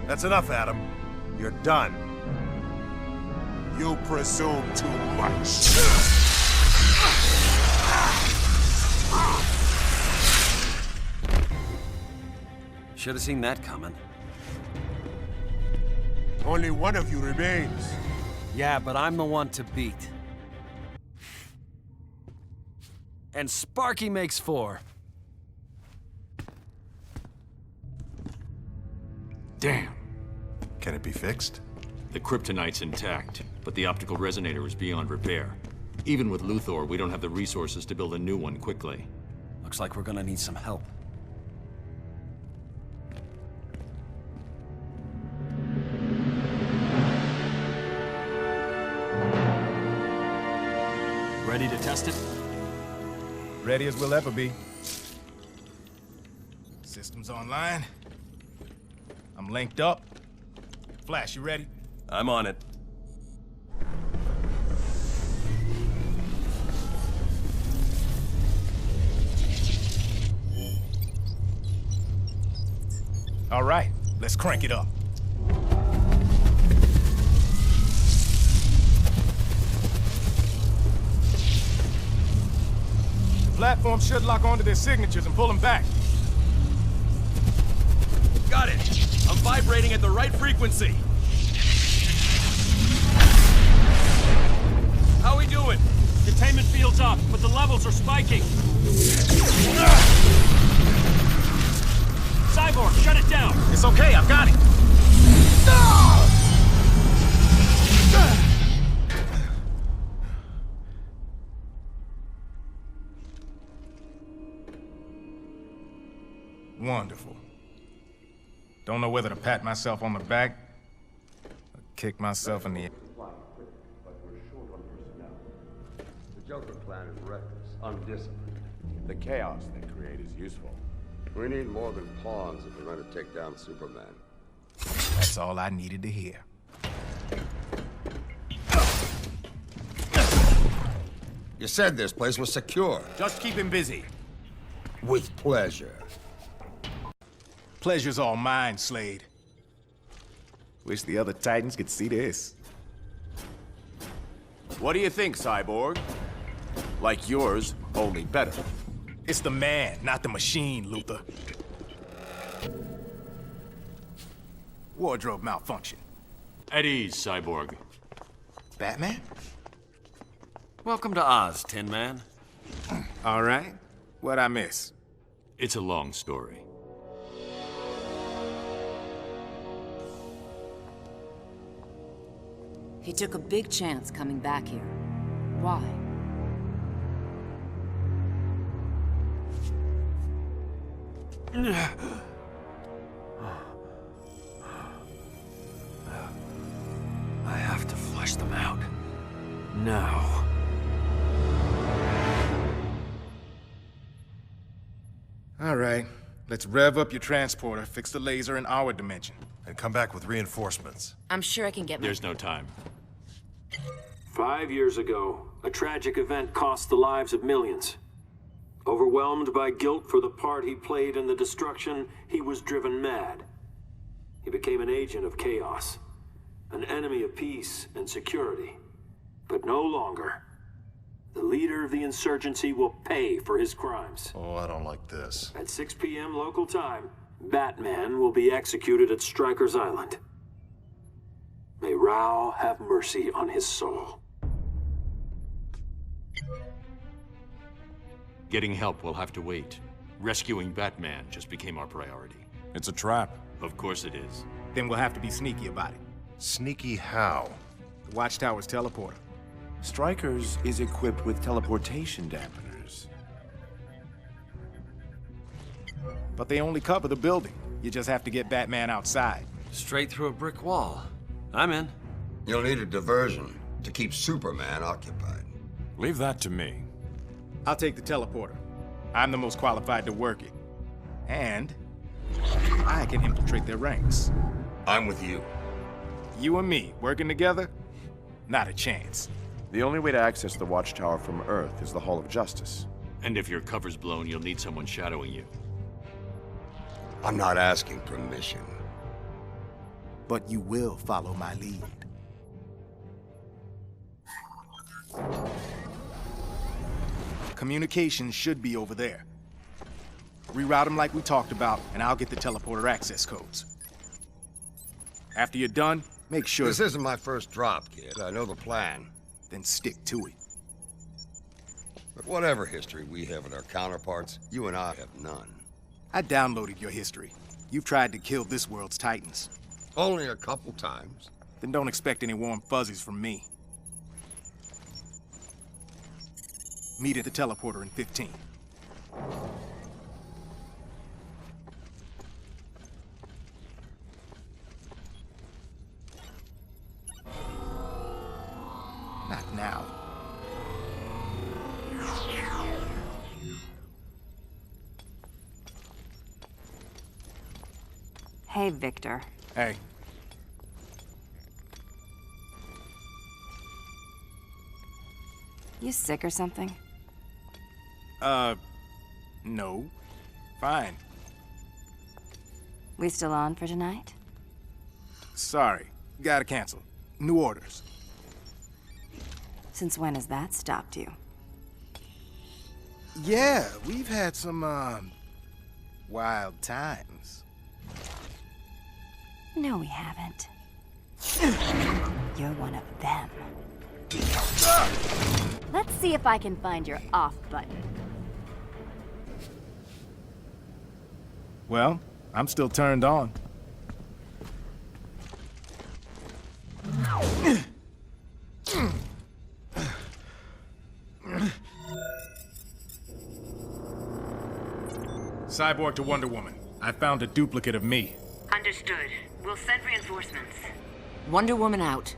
Speaker 14: That's enough, Adam. You're done.
Speaker 3: You presume too much.
Speaker 7: Should have seen that coming.
Speaker 3: Only one of you remains.
Speaker 7: Yeah, but I'm the one to beat. And Sparky makes 4.
Speaker 9: Damn.
Speaker 14: Can it be fixed?
Speaker 9: The kryptonite's intact, but the optical resonator is beyond repair. Even with Luthor, we don't have the resources to build a new one quickly.
Speaker 7: Looks like we're gonna need some help.
Speaker 20: Ready to test it?
Speaker 8: Ready as we'll ever be. Systems online. I'm linked up. Flash, you ready?
Speaker 22: I'm on it.
Speaker 8: All right. Let's crank it up. The platform should lock onto their signatures and pull them back.
Speaker 22: Got it. I'm vibrating at the right frequency. How we doing?
Speaker 20: Containment field's up, but the levels are spiking. Cyborg, shut it down.
Speaker 8: It's okay, I've got it. Wonderful. Don't know whether to pat myself on the back or kick myself in the...
Speaker 15: The Joker clan is reckless, undisciplined.
Speaker 6: The chaos they create is useful.
Speaker 15: We need more than pawns if we're going to take down Superman.
Speaker 8: That's all I needed to hear.
Speaker 18: You said this place was secure.
Speaker 8: Just keep him busy.
Speaker 18: With pleasure.
Speaker 8: Pleasure's all mine, Slade.
Speaker 21: Wish the other Titans could see this.
Speaker 6: What do you think, Cyborg? Like yours, only better.
Speaker 8: It's the man, not the machine, Luther. Wardrobe malfunction.
Speaker 9: At ease, Cyborg.
Speaker 8: Batman?
Speaker 7: Welcome to Oz, Tin Man.
Speaker 8: All right. What'd I miss?
Speaker 9: It's a long story.
Speaker 4: He took a big chance coming back here. Why?
Speaker 20: I have to flush them out. Now.
Speaker 8: All right. Let's rev up your transporter, fix the laser in our dimension.
Speaker 14: And come back with reinforcements.
Speaker 4: I'm sure I can get my...
Speaker 9: There's no time.
Speaker 20: 5 years ago, a tragic event cost the lives of millions. Overwhelmed by guilt for the part he played in the destruction, he was driven mad. He became an agent of chaos, an enemy of peace and security, but no longer. The leader of the insurgency will pay for his crimes.
Speaker 14: Oh, I don't like this.
Speaker 20: At 6 p.m. local time, Batman will be executed at Stryker's Island. May Rao have mercy on his soul.
Speaker 9: Getting help will have to wait. Rescuing Batman just became our priority.
Speaker 24: It's a trap.
Speaker 9: Of course it is.
Speaker 8: Then we'll have to be sneaky about it.
Speaker 14: Sneaky how?
Speaker 8: The Watchtower's teleporter.
Speaker 6: Stryker's is equipped with teleportation dampeners.
Speaker 8: But they only cover the building. You just have to get Batman outside.
Speaker 7: Straight through a brick wall. I'm in.
Speaker 18: You'll need a diversion to keep Superman occupied.
Speaker 24: Leave that to me.
Speaker 8: I'll take the teleporter. I'm the most qualified to work it. And I can infiltrate their ranks.
Speaker 18: I'm with you.
Speaker 8: You and me, working together? Not a chance.
Speaker 6: The only way to access the Watchtower from Earth is the Hall of Justice.
Speaker 9: And if your cover's blown, you'll need someone shadowing you.
Speaker 18: I'm not asking permission.
Speaker 8: But you will follow my lead. Communications should be over there. Reroute them like we talked about, and I'll get the teleporter access codes. After you're done, make sure...
Speaker 18: This isn't my first drop, kid. I know the plan.
Speaker 8: Then stick to it.
Speaker 18: But whatever history we have with our counterparts, you and I have none.
Speaker 8: I downloaded your history. You've tried to kill this world's titans.
Speaker 18: Only a couple times.
Speaker 8: Then don't expect any warm fuzzies from me. Meet at the teleporter in 15. Not now.
Speaker 16: Hey, Victor.
Speaker 8: Hey.
Speaker 16: You sick or something?
Speaker 8: No. Fine.
Speaker 16: We still on for tonight?
Speaker 8: Sorry, gotta cancel. New orders.
Speaker 16: Since when has that stopped you?
Speaker 8: Yeah, we've had some, wild times.
Speaker 16: No, we haven't. You're one of them.
Speaker 13: Let's see if I can find your off button.
Speaker 8: Well, I'm still turned on. Cyborg to Wonder Woman. I found a duplicate of me.
Speaker 4: Understood. We'll send reinforcements. Wonder Woman out.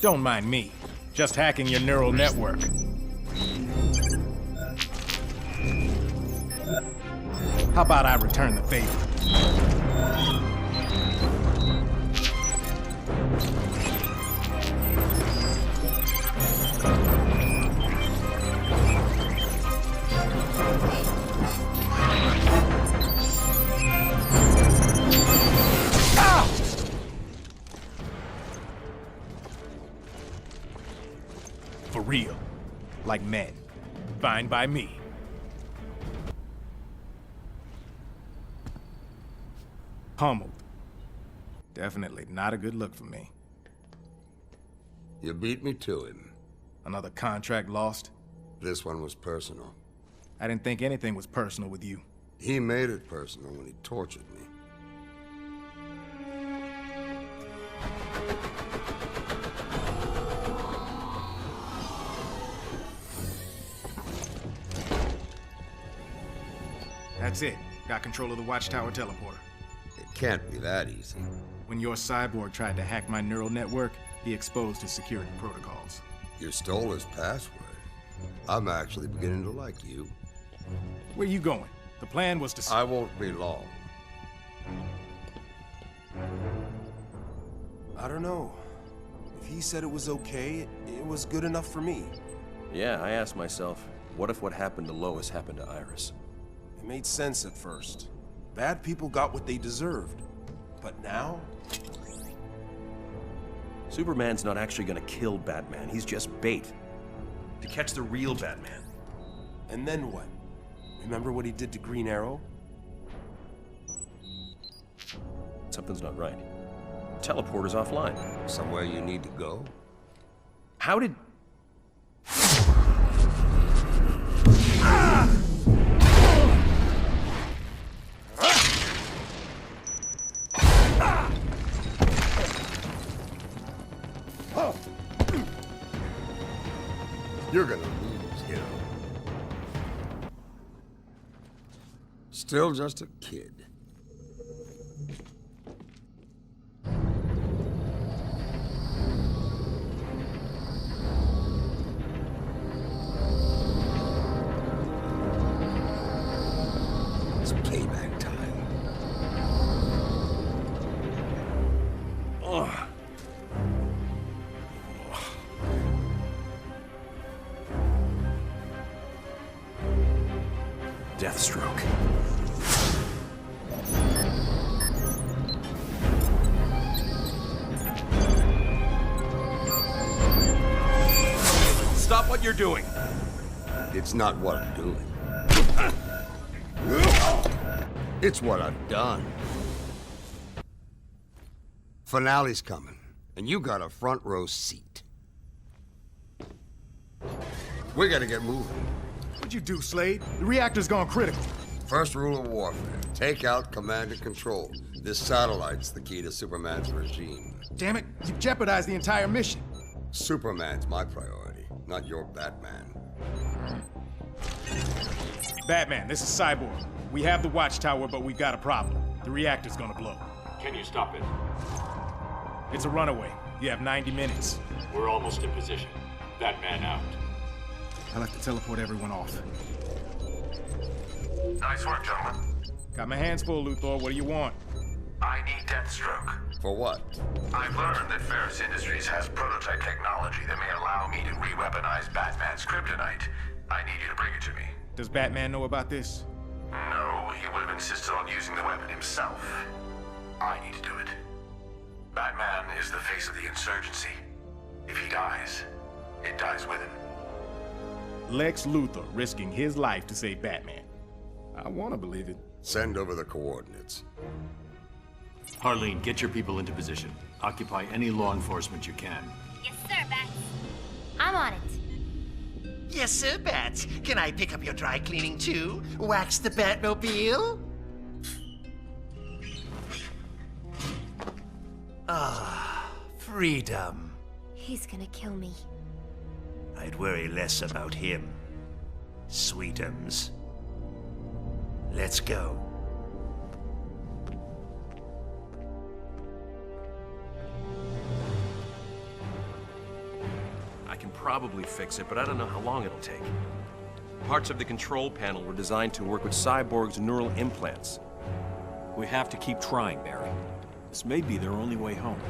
Speaker 8: Don't mind me. Just hacking your neural network. How about I return the favor? For real. Like men. Fine by me. Pummeled. Definitely not a good look for me.
Speaker 18: You beat me to him.
Speaker 8: Another contract lost?
Speaker 18: This one was personal.
Speaker 8: I didn't think anything was personal with you.
Speaker 18: He made it personal when he tortured me.
Speaker 8: That's it. Got control of the Watchtower teleporter.
Speaker 18: It can't be that easy.
Speaker 8: When your cyborg tried to hack my neural network, he exposed his security protocols.
Speaker 18: You stole his password. I'm actually beginning to like you.
Speaker 8: Where you going? The plan was to...
Speaker 18: I won't be long.
Speaker 3: I don't know. If he said it was okay, it was good enough for me.
Speaker 22: Yeah, I asked myself, what if what happened to Lois happened to Iris?
Speaker 3: It made sense at first. Bad people got what they deserved. But now?
Speaker 22: Superman's not actually gonna kill Batman, he's just bait. To catch the real Batman.
Speaker 3: And then what? Remember what he did to Green Arrow?
Speaker 22: Something's not right. Teleporter's offline.
Speaker 18: Somewhere you need to go?
Speaker 22: How did...
Speaker 18: You're gonna lose, hero. Still just a kid. It's payback time.
Speaker 22: Ugh. Deathstroke. Stop what you're doing.
Speaker 18: It's not what I'm doing. It's what I've done. Finale's coming, and you got a front row seat. We gotta get moving.
Speaker 8: What'd you do, Slade? The reactor's gone critical.
Speaker 18: First rule of warfare, take out command and control. This satellite's the key to Superman's regime.
Speaker 8: Damn it, you've jeopardized the entire mission.
Speaker 18: Superman's my priority, not your Batman.
Speaker 8: Batman, this is Cyborg. We have the Watchtower, but we've got a problem. The reactor's gonna blow.
Speaker 1: Can you stop it?
Speaker 8: It's a runaway. You have 90 minutes.
Speaker 1: We're almost in position. Batman out.
Speaker 8: I like to teleport everyone off.
Speaker 17: Nice work, gentlemen.
Speaker 8: Got my hands full, Luthor. What do you want?
Speaker 17: I need Deathstroke.
Speaker 18: For what?
Speaker 17: I've learned that Ferris Industries has prototype technology that may allow me to re-weaponize Batman's kryptonite. I need you to bring it to me.
Speaker 8: Does Batman know about this?
Speaker 17: No, he would have insisted on using the weapon himself. I need to do it. Batman is the face of the insurgency. If he dies, it dies with him.
Speaker 8: Lex Luthor risking his life to save Batman. I want to believe it.
Speaker 18: Send over the coordinates.
Speaker 9: Harleen, get your people into position. Occupy any law enforcement you can.
Speaker 13: Yes, sir, Bats. I'm on it.
Speaker 10: Yes, sir, Bats. Can I pick up your dry cleaning too? Wax the Batmobile? Ah, freedom.
Speaker 13: He's gonna kill me.
Speaker 10: I'd worry less about him. Sweetums. Let's go.
Speaker 22: I can probably fix it, but I don't know how long it'll take. Parts of the control panel were designed to work with Cyborg's neural implants.
Speaker 6: We have to keep trying, Barry. This may be their only way home.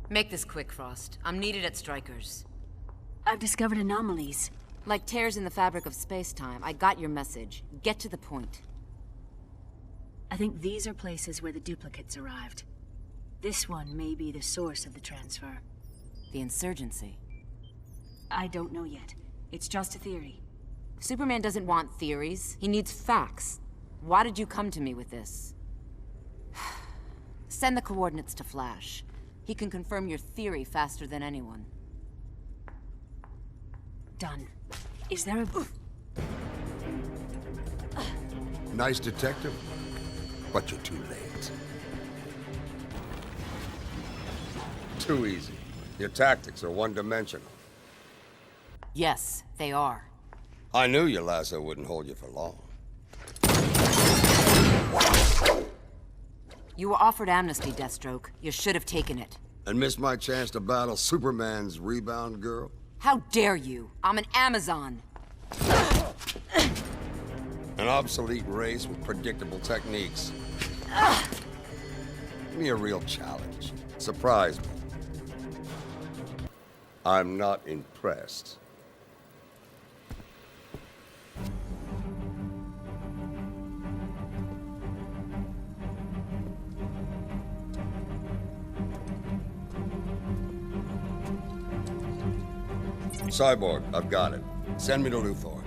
Speaker 4: Make this quick, Frost. I'm needed at Stryker's.
Speaker 11: I've discovered anomalies.
Speaker 4: Like tears in the fabric of space-time. I got your message. Get to the point.
Speaker 11: I think these are places where the duplicates arrived. This one may be the source of the transfer.
Speaker 4: The insurgency.
Speaker 11: I don't know yet. It's just a theory.
Speaker 4: Superman doesn't want theories. He needs facts. Why did you come to me with this? Send the coordinates to Flash. He can confirm your theory faster than anyone.
Speaker 11: Done. Is there a...
Speaker 18: Nice detective, but you're too late. Too easy. Your tactics are one-dimensional.
Speaker 4: Yes, they are.
Speaker 18: I knew your lasso wouldn't hold you for long.
Speaker 4: You were offered amnesty, Deathstroke. You should have taken it.
Speaker 18: And missed my chance to battle Superman's rebound girl?
Speaker 4: How dare you? I'm an Amazon.
Speaker 18: An obsolete race with predictable techniques. Give me a real challenge. Surprise me. I'm not impressed. Cyborg, I've got it. Send me to Luthor.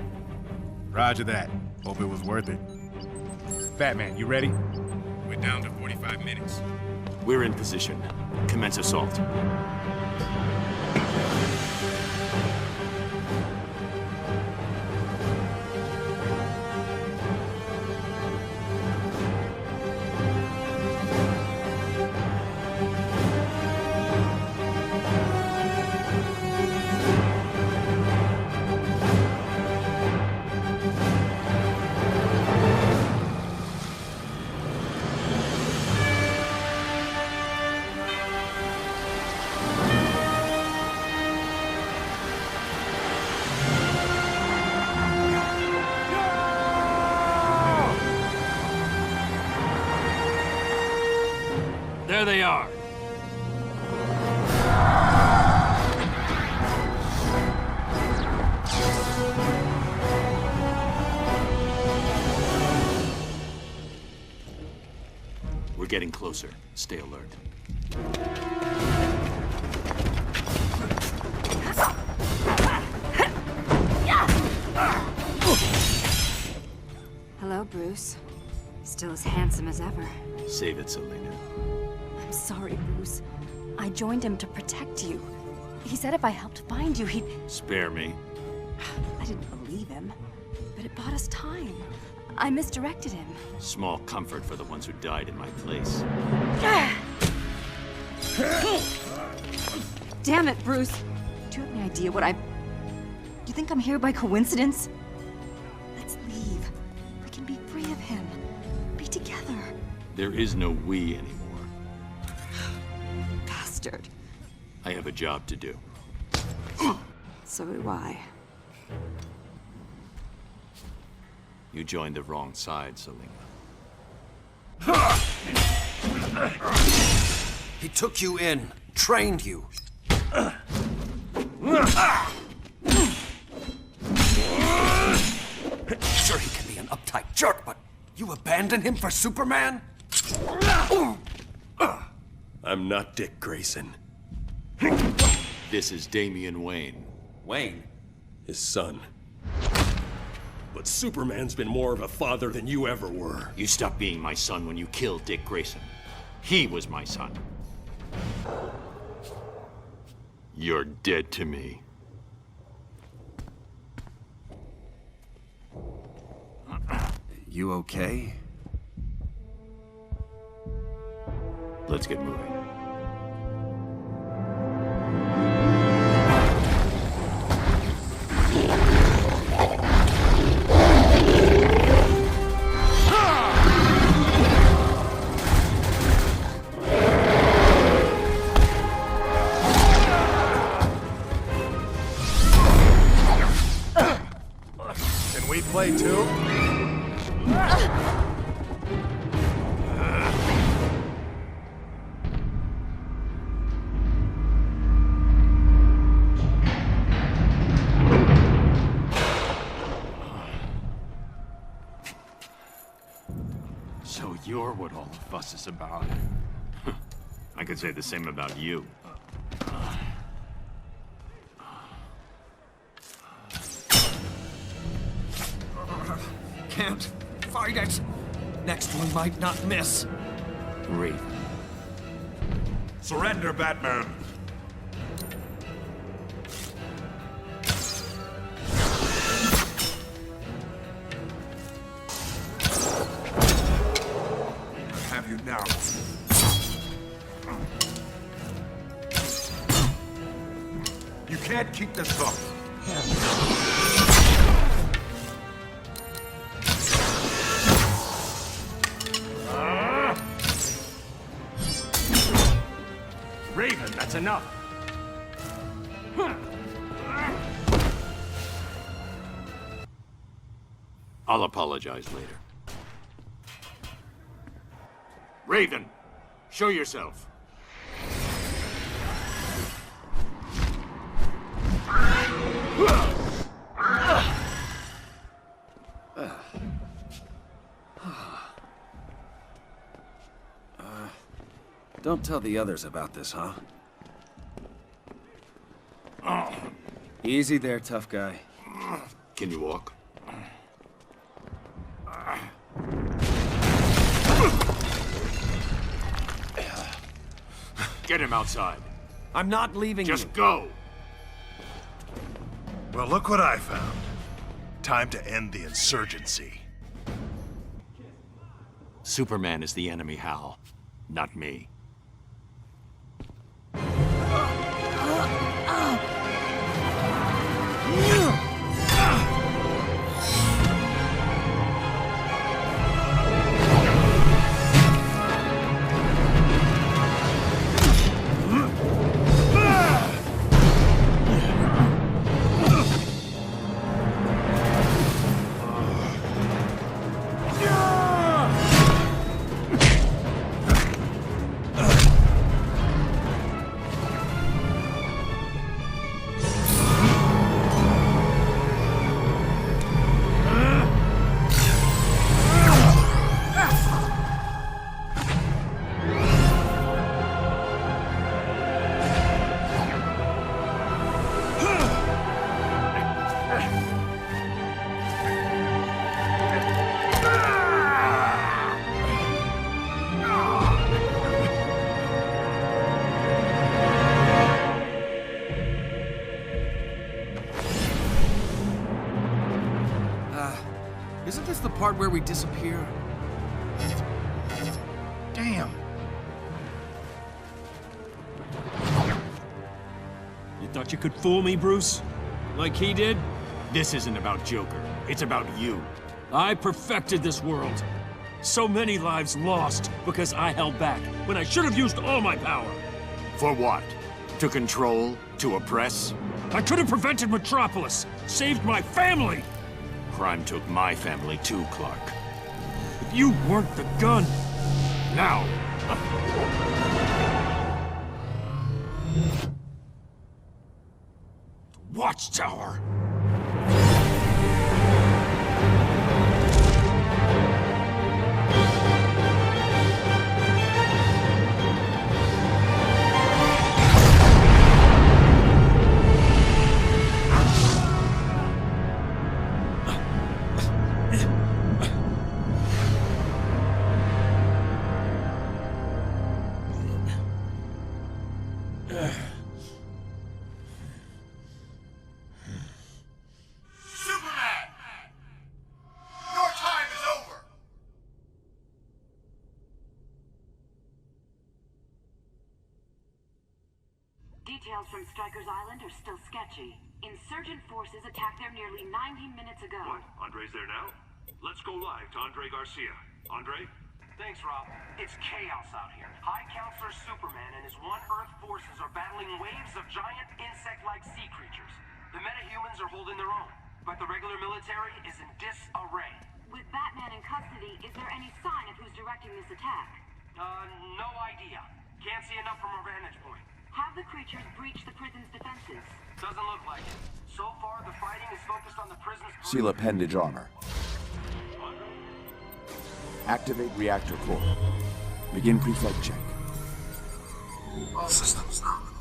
Speaker 8: Roger that. Hope it was worth it. Batman, you ready?
Speaker 24: We're down to 45 minutes.
Speaker 9: We're in position. Commence assault. There they are. We're getting closer. Stay alert.
Speaker 16: Hello, Bruce. Still as handsome as ever.
Speaker 9: Save it, Selena.
Speaker 16: I'm sorry, Bruce. I joined him to protect you. He said if I helped find you, he'd...
Speaker 9: Spare me.
Speaker 16: I didn't believe him, but it bought us time. I misdirected him.
Speaker 9: Small comfort for the ones who died in my place.
Speaker 16: Damn it, Bruce. Do you have any idea what I... Do you think I'm here by coincidence? Let's leave. We can be free of him. Be together.
Speaker 9: There is no we anymore.
Speaker 16: Bastard.
Speaker 9: I have a job to do.
Speaker 16: So do I.
Speaker 9: You joined the wrong side, Selena.
Speaker 7: He took you in, trained you. jerk, but you abandoned him for Superman?
Speaker 22: I'm not Dick Grayson.
Speaker 9: This is Damian Wayne.
Speaker 7: Wayne?
Speaker 22: His son. But Superman's been more of a father than you ever were.
Speaker 9: You stopped being my son when you killed Dick Grayson. He was my son. You're dead to me.
Speaker 7: You okay?
Speaker 9: Let's get moving.
Speaker 14: Can we play too?
Speaker 9: So you're what all the fuss is about. I could say the same about you.
Speaker 7: Can't fight it. Next one might not miss.
Speaker 9: Raven.
Speaker 10: Surrender, Batman. I have you now. You can't keep this up.
Speaker 9: Raven, that's enough. I'll apologize later. Raven, show yourself.
Speaker 7: Don't tell the others about this, huh? Easy there, tough guy.
Speaker 9: Can you walk? Get him outside.
Speaker 7: I'm not leaving you.
Speaker 9: Just go.
Speaker 10: Well, look what I found. Time to end the insurgency.
Speaker 9: Superman is the enemy, Hal. Not me.
Speaker 7: Isn't this the part where we disappear?
Speaker 21: Damn.
Speaker 20: You thought you could fool me, Bruce? Like he did?
Speaker 9: This isn't about Joker. It's about you.
Speaker 20: I perfected this world. So many lives lost because I held back, when I should have used all my power.
Speaker 9: For what? To control? To oppress?
Speaker 20: I could have prevented Metropolis, saved my family.
Speaker 9: Crime took my family too, Clark.
Speaker 20: If you weren't the gun.
Speaker 9: Now!
Speaker 20: Watchtower!
Speaker 5: details from Stryker's Island are still sketchy. Insurgent forces attacked there nearly 90 minutes ago.
Speaker 10: What? Andre's there now? Let's go live to Andre Garcia. Andre?
Speaker 12: Thanks, Rob. It's chaos out here. High Counselor Superman and his One-Earth forces are battling waves of giant insect-like sea creatures. The metahumans are holding their own, but the regular military is in disarray.
Speaker 5: With Batman in custody, is there any sign of who's directing this attack?
Speaker 12: No idea. Can't see enough from our vantage point.
Speaker 5: Have the creatures breached the prison's defenses?
Speaker 12: Doesn't look like it. So far, the fighting is focused on the prison's...
Speaker 6: Seal appendage armor. Activate reactor core. Begin pre-flight check.
Speaker 17: All systems nominal.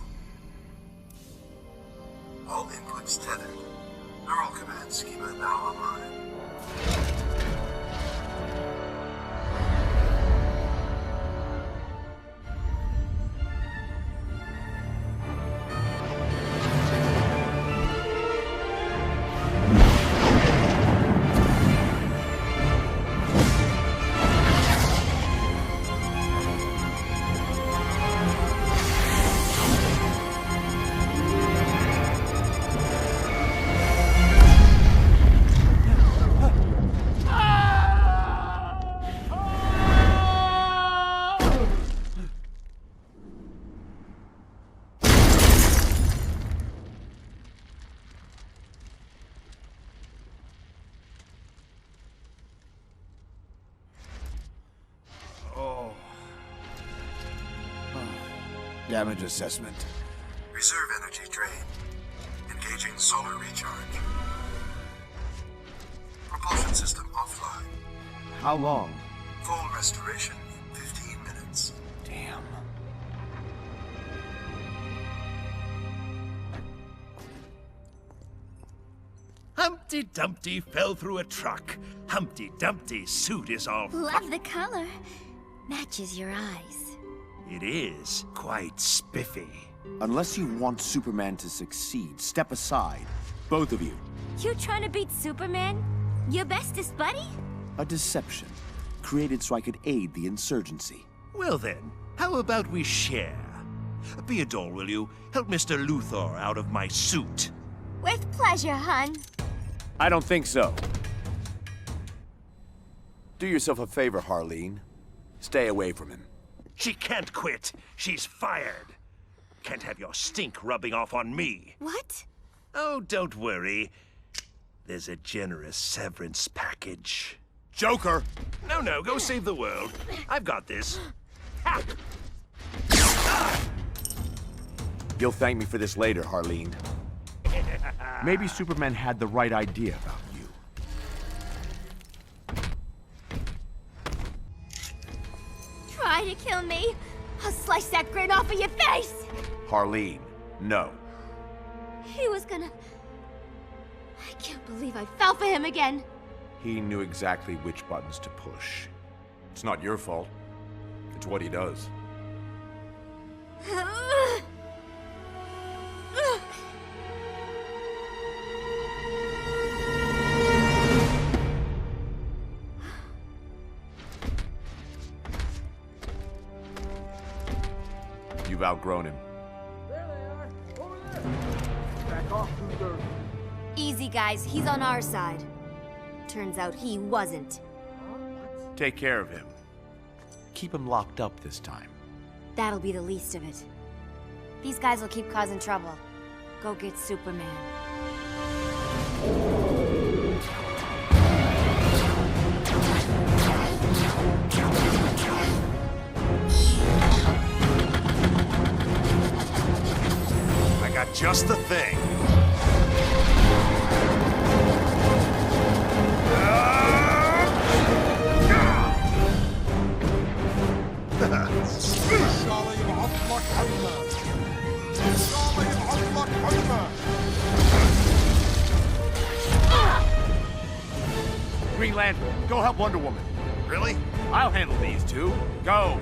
Speaker 17: All inputs tethered. Neural command schema now online.
Speaker 6: Damage assessment.
Speaker 17: Reserve energy drain. Engaging solar recharge. Propulsion system offline.
Speaker 6: How long?
Speaker 17: Full restoration in 15 minutes.
Speaker 6: Damn.
Speaker 10: Humpty Dumpty fell through a truck. Humpty Dumpty's suit is all...
Speaker 13: Love the color. Matches your eyes.
Speaker 10: It is quite spiffy.
Speaker 6: Unless you want Superman to succeed, step aside. Both of you.
Speaker 13: You trying to beat Superman? Your bestest buddy?
Speaker 6: A deception. Created so I could aid the insurgency.
Speaker 10: Well then, how about we share? Theodore, will you help Mr. Luthor out of my suit?
Speaker 13: With pleasure, hun.
Speaker 6: I don't think so. Do yourself a favor, Harleen. Stay away from him.
Speaker 10: She can't quit. She's fired. Can't have your stink rubbing off on me.
Speaker 13: What?
Speaker 10: Oh, don't worry. There's a generous severance package.
Speaker 6: Joker!
Speaker 10: No, go save the world. I've got this. Ha!
Speaker 6: You'll thank me for this later, Harleen. Maybe Superman had the right idea about you.
Speaker 13: Try to kill me. I'll slice that grin off of your face.
Speaker 6: Harleen, no.
Speaker 13: He was gonna... I can't believe I fell for him again.
Speaker 6: He knew exactly which buttons to push. It's not your fault. It's what he does. You've outgrown him.
Speaker 15: There they are, over there. Back off, Luther.
Speaker 13: Easy, guys. He's on our side. Turns out he wasn't.
Speaker 6: Take care of him. Keep him locked up this time.
Speaker 13: That'll be the least of it. These guys will keep causing trouble. Go get Superman.
Speaker 10: I got just the thing.
Speaker 6: Green Lantern, go help Wonder Woman.
Speaker 10: Really?
Speaker 6: I'll handle these two. Go!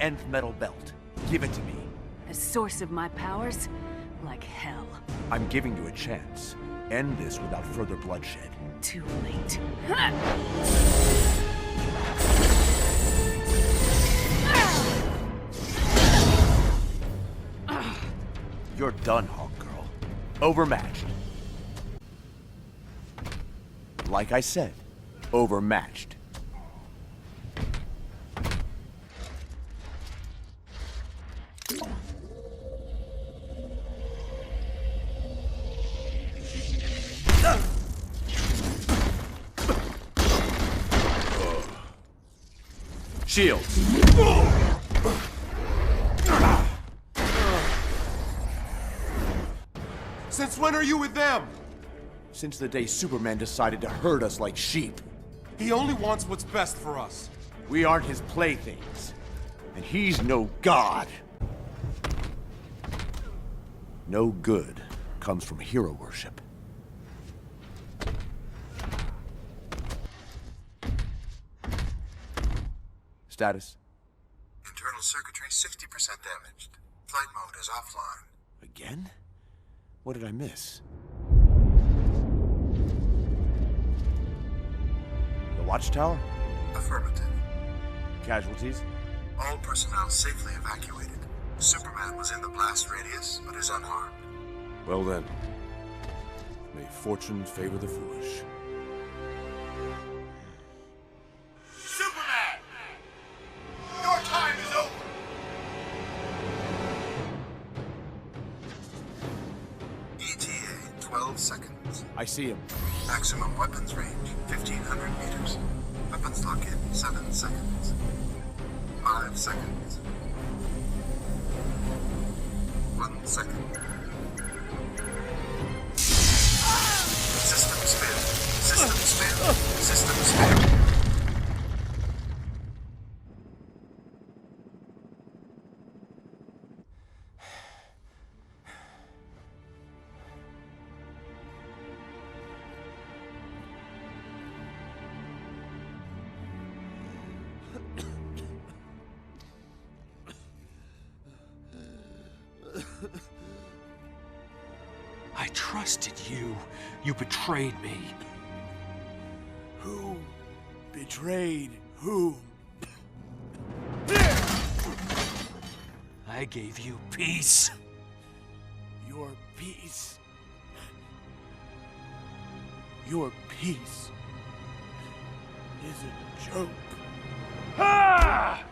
Speaker 6: nth metal belt. Give it to me.
Speaker 11: A source of my powers? Like hell.
Speaker 6: I'm giving you a chance. End this without further bloodshed.
Speaker 11: Too late.
Speaker 6: You're done, Hawk Girl. Overmatched. Like I said, overmatched. Shields.
Speaker 14: Since when are you with them?
Speaker 6: Since the day Superman decided to herd us like sheep.
Speaker 14: He only wants what's best for us.
Speaker 6: We aren't his playthings. And he's no god. No good comes from hero worship. Status?
Speaker 17: Internal circuitry 60% damaged. Flight mode is offline.
Speaker 6: Again? What did I miss? The watchtower?
Speaker 17: Affirmative.
Speaker 6: Casualties?
Speaker 17: All personnel safely evacuated. Superman was in the blast radius, but is unharmed.
Speaker 6: Well then, may fortune favor the foolish.
Speaker 17: Superman! Your time is over! ETA, 12 seconds.
Speaker 6: I see him.
Speaker 17: Maximum weapons range, 1,500 meters. Weapons lock in, 7 seconds. 5 seconds. 1 second. System spin. System spin. System spin.
Speaker 20: I trusted you. You betrayed me.
Speaker 6: Who betrayed whom?
Speaker 20: I gave you peace.
Speaker 6: Your peace. Your peace is a joke. Ah!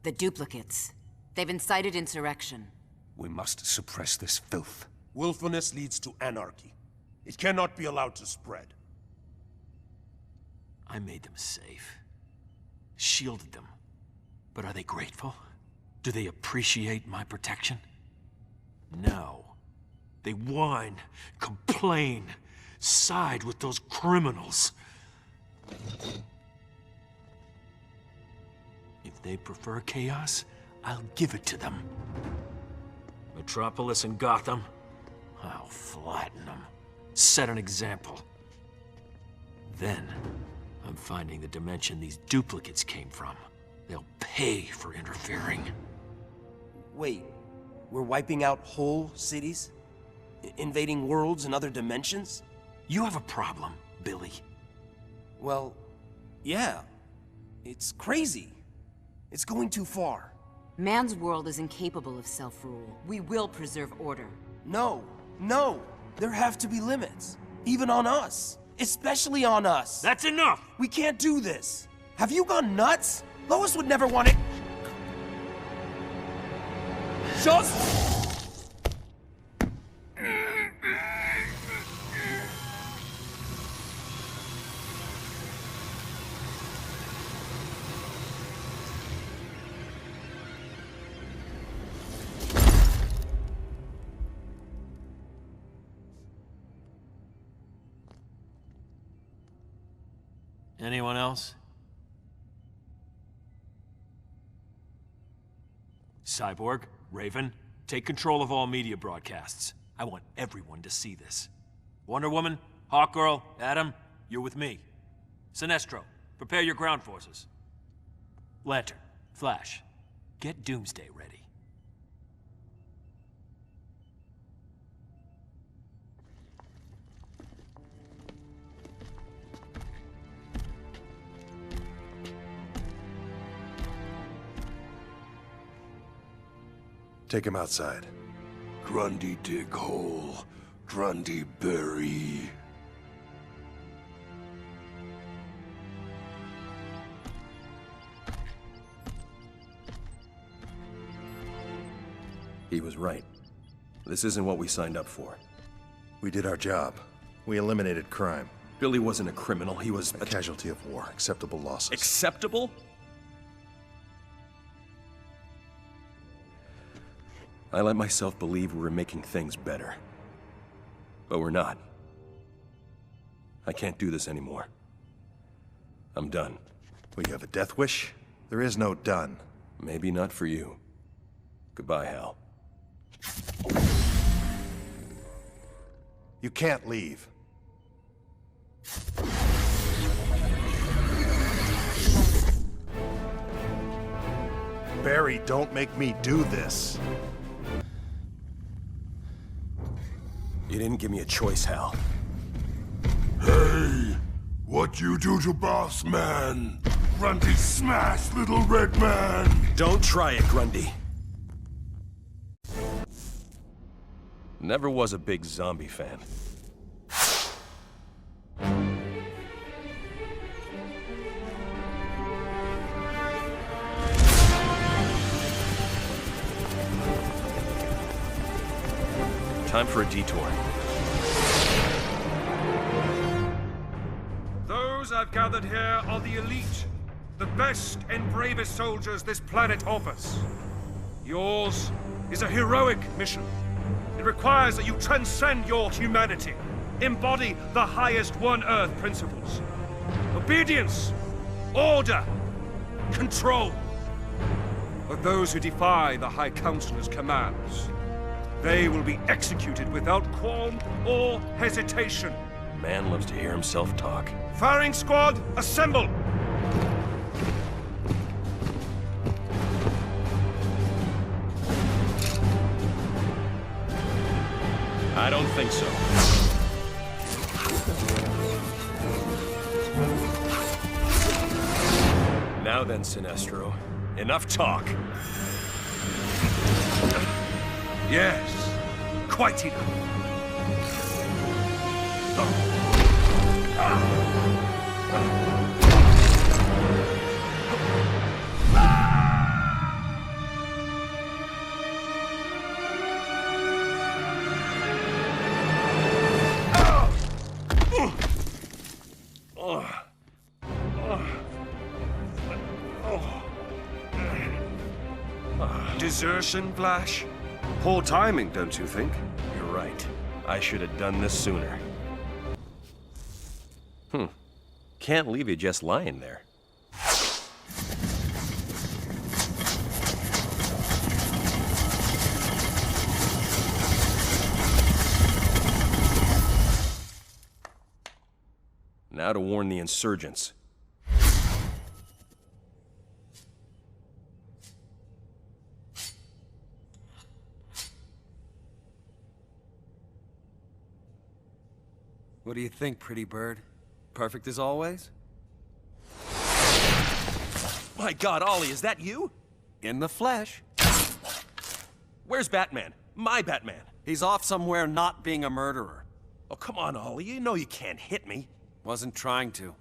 Speaker 4: The duplicates. They've incited insurrection.
Speaker 10: We must suppress this filth. Willfulness leads to anarchy. It cannot be allowed to spread.
Speaker 20: I made them safe. Shielded them. But are they grateful? Do they appreciate my protection? No. They whine, complain, side with those criminals. If they prefer chaos, I'll give it to them. Metropolis and Gotham, I'll flatten them. Set an example. Then, I'm finding the dimension these duplicates came from. They'll pay for interfering.
Speaker 2: Wait, we're wiping out whole cities? Invading worlds and other dimensions?
Speaker 20: You have a problem, Billy.
Speaker 2: Well, yeah. It's crazy. It's going too far.
Speaker 4: Man's world is incapable of self-rule. We will preserve order.
Speaker 2: No, no. There have to be limits. Even on us. Especially on us.
Speaker 22: That's enough!
Speaker 2: We can't do this. Have you gone nuts? Lois would never want it. Just...
Speaker 22: Anyone else? Cyborg, Raven, take control of all media broadcasts. I want everyone to see this. Wonder Woman, Hawkgirl, Adam, you're with me. Sinestro, prepare your ground forces. Lantern, Flash, get Doomsday ready.
Speaker 14: Take him outside.
Speaker 1: Grundy dig hole, Grundy bury.
Speaker 22: He was right. This isn't what we signed up for.
Speaker 14: We did our job. We eliminated crime.
Speaker 22: Billy wasn't a criminal, he was
Speaker 14: a casualty of war. Acceptable losses.
Speaker 22: Acceptable? I let myself believe we were making things better. But we're not. I can't do this anymore. I'm done.
Speaker 14: Well, you have a death wish? There is no done.
Speaker 22: Maybe not for you. Goodbye, Hal.
Speaker 14: You can't leave. Barry, don't make me do this.
Speaker 22: You didn't give me a choice, Hal.
Speaker 1: Hey, what you do to boss man? Grundy smash, little red man!
Speaker 22: Don't try it, Grundy. Never was a big zombie fan. Time for a detour.
Speaker 3: Those I've gathered here are the elite, the best and bravest soldiers this planet offers. Yours is a heroic mission. It requires that you transcend your humanity, embody the highest one-Earth principles. Obedience, order, control. But those who defy the High Counselor's commands, they will be executed without qualm or hesitation.
Speaker 22: Man loves to hear himself talk.
Speaker 3: Firing squad, assemble!
Speaker 22: I don't think so. Now then, Sinestro. Enough talk.
Speaker 3: Yes, quite enough. Desertion, Flash? Poor timing, don't you think?
Speaker 22: You're right. I should have done this sooner. Can't leave you just lying there. Now to warn the insurgents.
Speaker 7: What do you think, pretty bird? Perfect as always?
Speaker 22: My God, Ollie, is that you?
Speaker 7: In the flesh.
Speaker 2: Where's Batman? My Batman.
Speaker 7: He's off somewhere not being a murderer.
Speaker 2: Oh, come on, Ollie. You know you can't hit me.
Speaker 7: Wasn't trying to.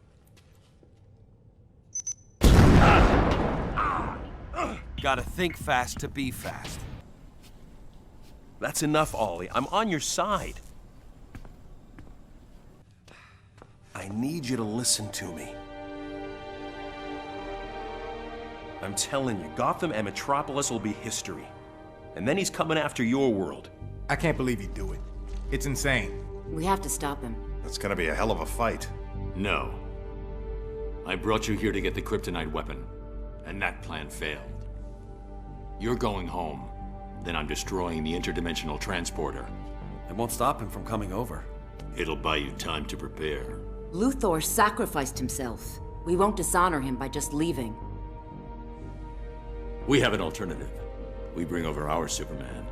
Speaker 7: Gotta think fast to be fast.
Speaker 2: That's enough, Ollie. I'm on your side. I need you to listen to me. I'm telling you, Gotham and Metropolis will be history. And then he's coming after your world.
Speaker 8: I can't believe he'd do it. It's insane.
Speaker 4: We have to stop him.
Speaker 14: That's gonna be a hell of a fight.
Speaker 9: No. I brought you here to get the kryptonite weapon, and that plan failed. You're going home, then I'm destroying the interdimensional transporter.
Speaker 7: It won't stop him from coming over.
Speaker 9: It'll buy you time to prepare.
Speaker 4: Luthor sacrificed himself. We won't dishonor him by just leaving.
Speaker 9: We have an alternative. We bring over our Superman.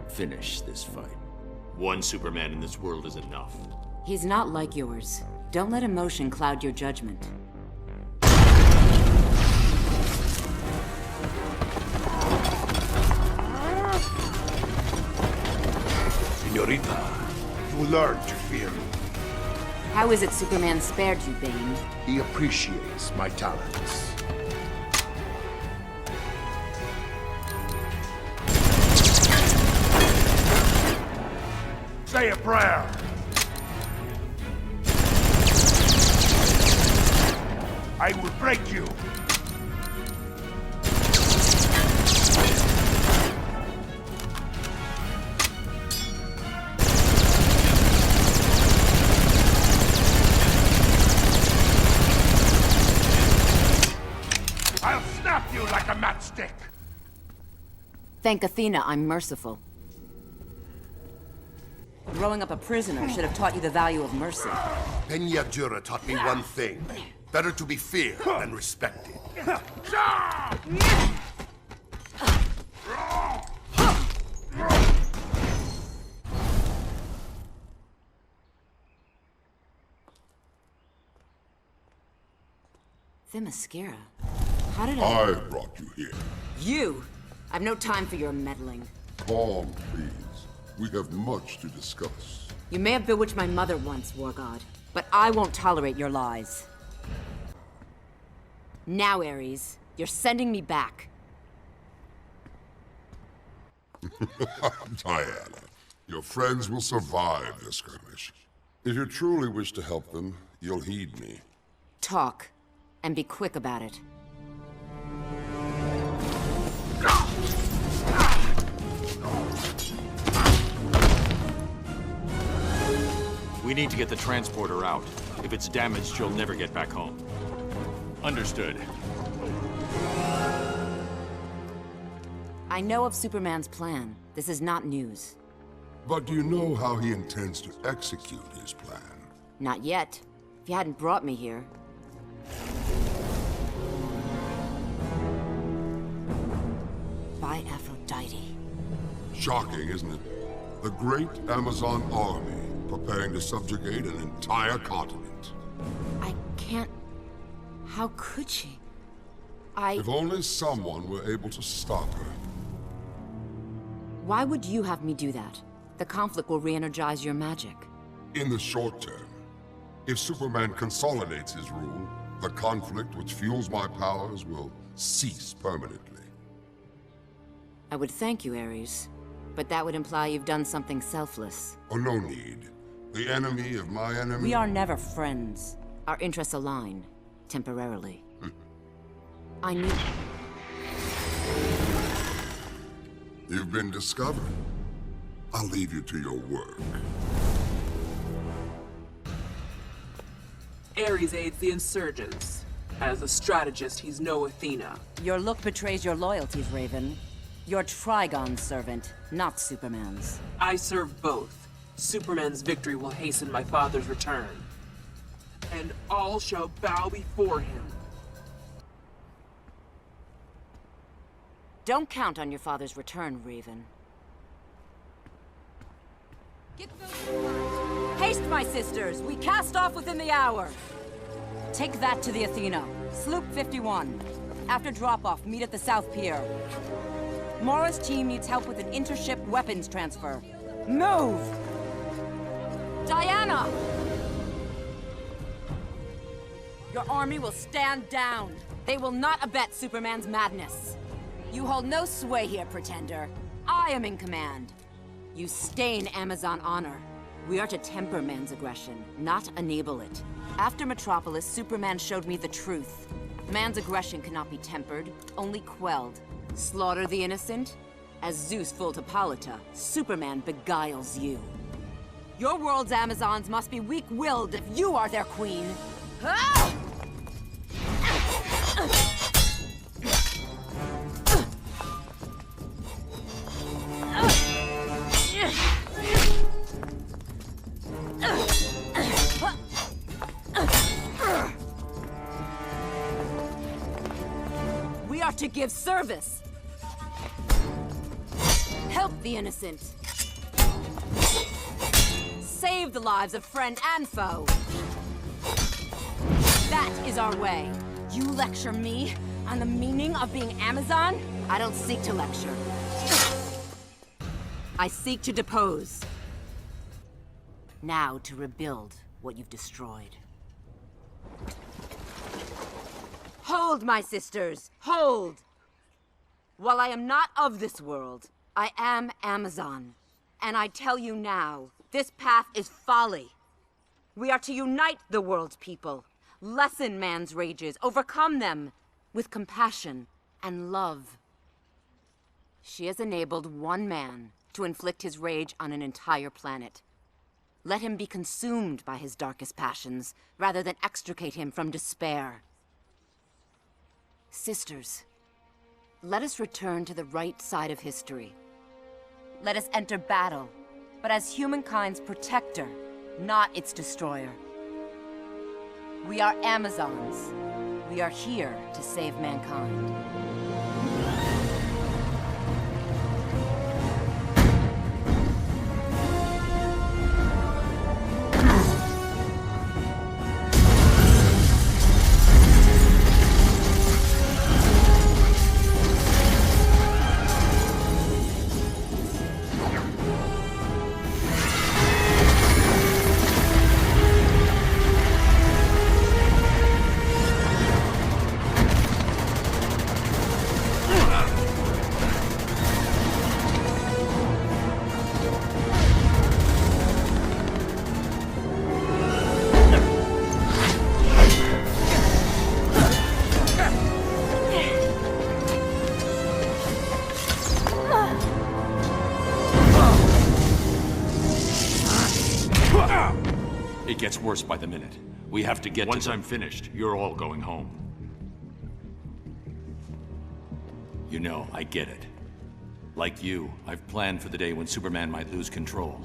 Speaker 9: Finish this fight. One Superman in this world is enough.
Speaker 4: He's not like yours. Don't let emotion cloud your judgment.
Speaker 1: Señorita, you learn to fear me.
Speaker 4: How is it Superman spared you, Bane?
Speaker 1: He appreciates my talents. Say a prayer. I will break you. I'll snap you like a matchstick.
Speaker 4: Thank Athena I'm merciful. Growing up a prisoner should have taught you the value of mercy.
Speaker 1: Peña Dura taught me one thing. Better to be feared than respected.
Speaker 4: Themyscira. How did
Speaker 1: I brought you here.
Speaker 4: You! I've no time for your meddling.
Speaker 1: Calm, please. We have much to discuss.
Speaker 4: You may have bewitched my mother once, War God, but I won't tolerate your lies. Now, Ares, you're sending me back.
Speaker 1: Diana, your friends will survive this skirmish. If you truly wish to help them, you'll heed me.
Speaker 4: Talk, and be quick about it.
Speaker 9: We need to get the transporter out. If it's damaged, you'll never get back home. Understood.
Speaker 4: I know of Superman's plan. This is not news.
Speaker 1: But do you know how he intends to execute his plan?
Speaker 4: Not yet. If you hadn't brought me here. By Aphrodite.
Speaker 1: Shocking, isn't it? The great Amazon army preparing to subjugate an entire continent.
Speaker 4: I can't... How could she?
Speaker 1: If only someone were able to stop her.
Speaker 4: Why would you have me do that? The conflict will re-energize your magic.
Speaker 1: In the short term, if Superman consolidates his rule, the conflict which fuels my powers will cease permanently.
Speaker 4: I would thank you, Ares. But that would imply you've done something selfless.
Speaker 1: Oh, no need. The enemy of my enemy...
Speaker 4: We are never friends. Our interests align. Temporarily. I need...
Speaker 1: You've been discovered. I'll leave you to your work.
Speaker 18: Ares aids the insurgents. As a strategist, he's no Athena.
Speaker 4: Your look betrays your loyalties, Raven. You're Trigon's servant, not Superman's.
Speaker 18: I serve both. Superman's victory will hasten my father's return. And all shall bow before him.
Speaker 4: Don't count on your father's return, Raven. Haste, my sisters! We cast off within the hour! Take that to the Athena. Sloop 51.
Speaker 16: After drop-off, meet at the South Pier. Mora's team needs help with an intership weapons transfer. Move! Diana! Your army will stand down. They will not abet Superman's madness. You hold no sway here, Pretender. I am in command. You stain Amazon honor. We are to temper man's aggression, not enable it. After Metropolis, Superman showed me the truth. Man's aggression cannot be tempered, only quelled. Slaughter the innocent? As Zeus fooled Hippolyta, Superman beguiles you. Your world's Amazons must be weak-willed if you are their queen. Ah! We are to give service. Help the innocent. Save the lives of friend and foe. That is our way. You lecture me on the meaning of being Amazon? I don't seek to lecture. I seek to depose. Now to rebuild what you've destroyed. Hold, my sisters, hold! While I am not of this world, I am Amazon. And I tell you now, this path is folly. We are to unite the world's people, lessen man's rages, overcome them with compassion and love. She has enabled one man to inflict his rage on an entire planet. Let him be consumed by his darkest passions, rather than extricate him from despair. Sisters, let us return to the right side of history. Let us enter battle, but as humankind's protector, not its destroyer. We are Amazons. We are here to save mankind.
Speaker 9: It gets worse by the minute. We have to get Once I'm finished, you're all going home. You know, I get it. Like you, I've planned for the day when Superman might lose control.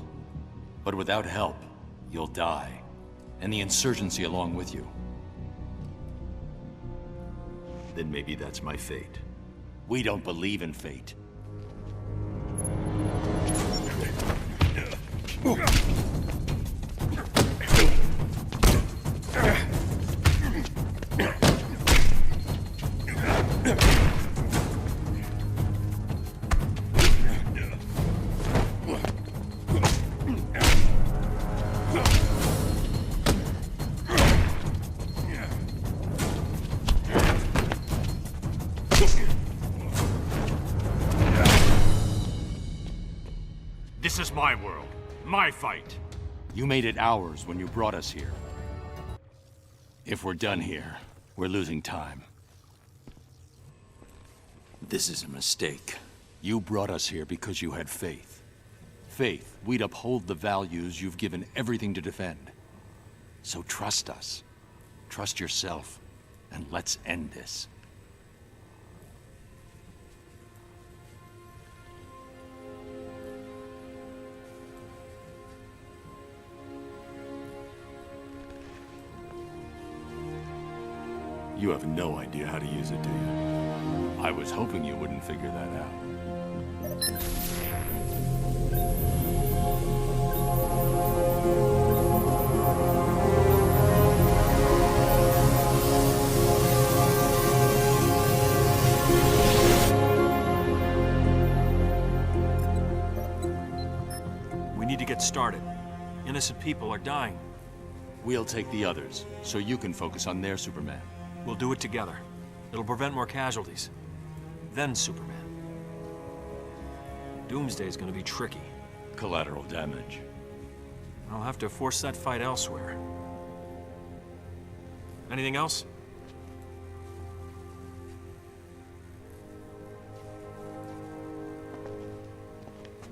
Speaker 9: But without help, you'll die. And the insurgency along with you. Then maybe that's my fate. We don't believe in fate. This is my world, my fight. You made it ours when you brought us here. If we're done here, we're losing time. This is a mistake. You brought us here because you had faith. Faith we'd uphold the values you've given everything to defend. So trust us. Trust yourself, and let's end this. You have no idea how to use it, do you? I was hoping you wouldn't figure that out.
Speaker 22: get started. Innocent people are dying.
Speaker 9: We'll take the others, so you can focus on their Superman.
Speaker 22: We'll do it together. It'll prevent more casualties. Then Superman. Doomsday's gonna be tricky.
Speaker 9: Collateral damage.
Speaker 22: I'll have to force that fight elsewhere. Anything else?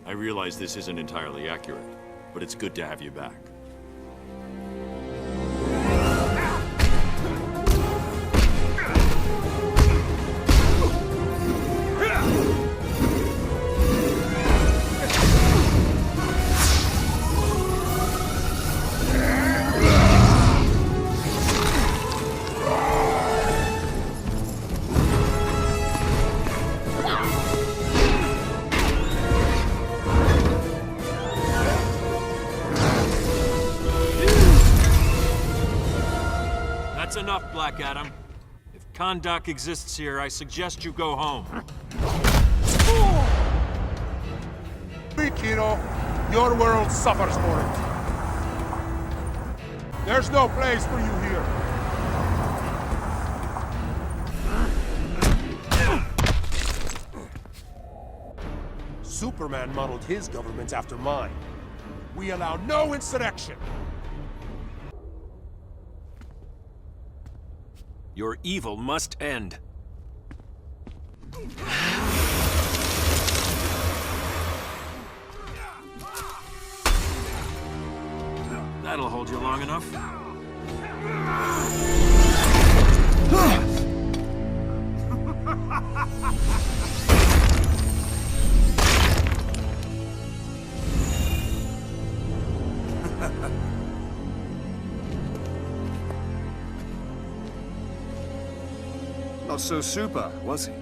Speaker 9: I realize this isn't entirely accurate, but it's good to have you back.
Speaker 22: That's enough, Black Adam. If Kahndaq exists here, I suggest you go home.
Speaker 19: Big hero, your world suffers for it. There's no place for you here. Superman modeled his government after mine. We allow no insurrection.
Speaker 22: Your evil must end. That'll hold you long enough.
Speaker 7: Not so super, was he?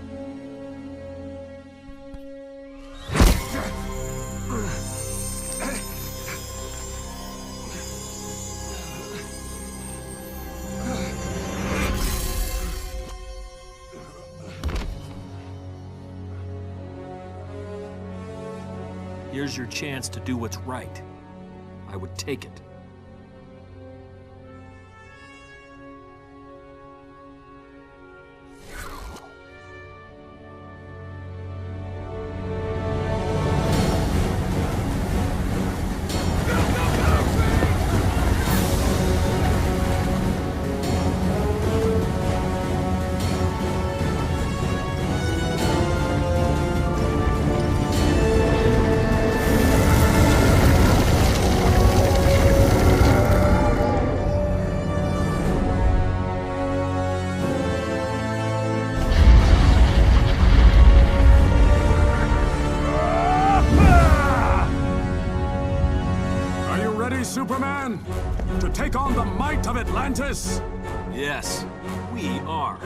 Speaker 22: Here's your chance to do what's right. I would take it.
Speaker 21: Superman, to take on the might of Atlantis?
Speaker 22: Yes, we are.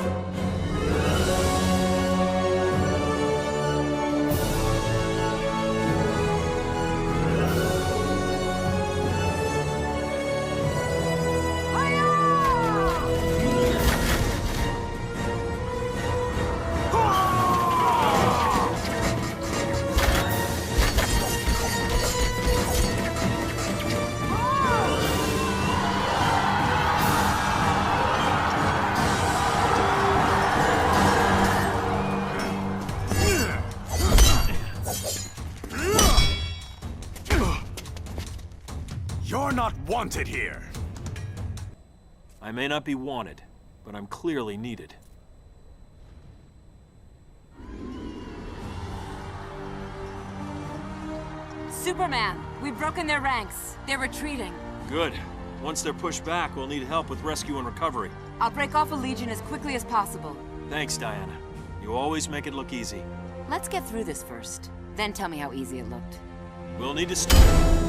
Speaker 21: You're not wanted here.
Speaker 22: I may not be wanted, but I'm clearly needed.
Speaker 16: Superman, we've broken their ranks. They're retreating.
Speaker 22: Good. Once they're pushed back, we'll need help with rescue and recovery.
Speaker 16: I'll break off a Legion as quickly as possible.
Speaker 22: Thanks, Diana. You always make it look easy.
Speaker 16: Let's get through this first. Then tell me how easy it looked.
Speaker 22: We'll need to start.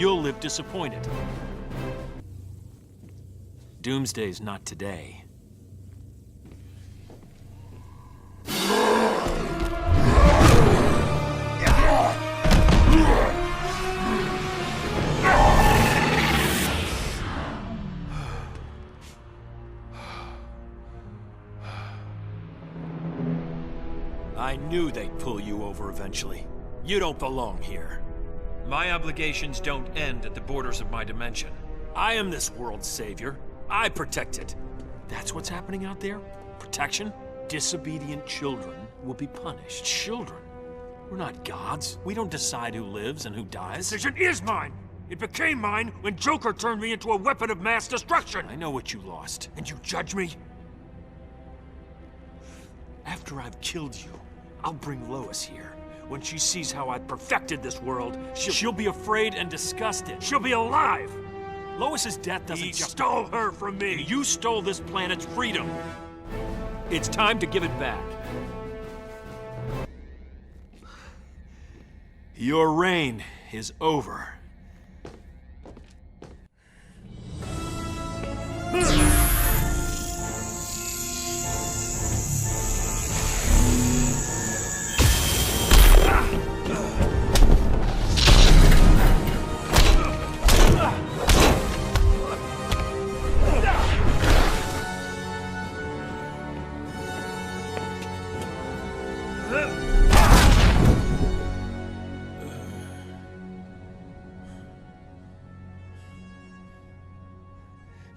Speaker 22: you'll live disappointed. Doomsday's not today. I knew they'd pull you over eventually. You don't belong here. My obligations don't end at the borders of my dimension. I am this world's savior. I protect it. That's what's happening out there? Protection? Disobedient children will be punished. Children? We're not gods. We don't decide who lives and who dies.
Speaker 3: The decision is mine! It became mine when Joker turned me into a weapon of mass destruction!
Speaker 22: I know what you lost.
Speaker 3: And you judge me?
Speaker 22: After I've killed you, I'll bring Lois here. When she sees how I've perfected this world, she'll be afraid and disgusted.
Speaker 3: She'll be alive!
Speaker 22: Lois's death doesn't
Speaker 3: He
Speaker 22: just...
Speaker 3: stole her from me!
Speaker 22: And you stole this planet's freedom. It's time to give it back. Your reign is over.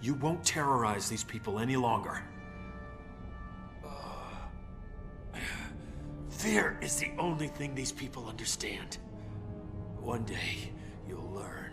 Speaker 22: You won't terrorize these people any longer. Fear is the only thing these people understand. One day, you'll learn.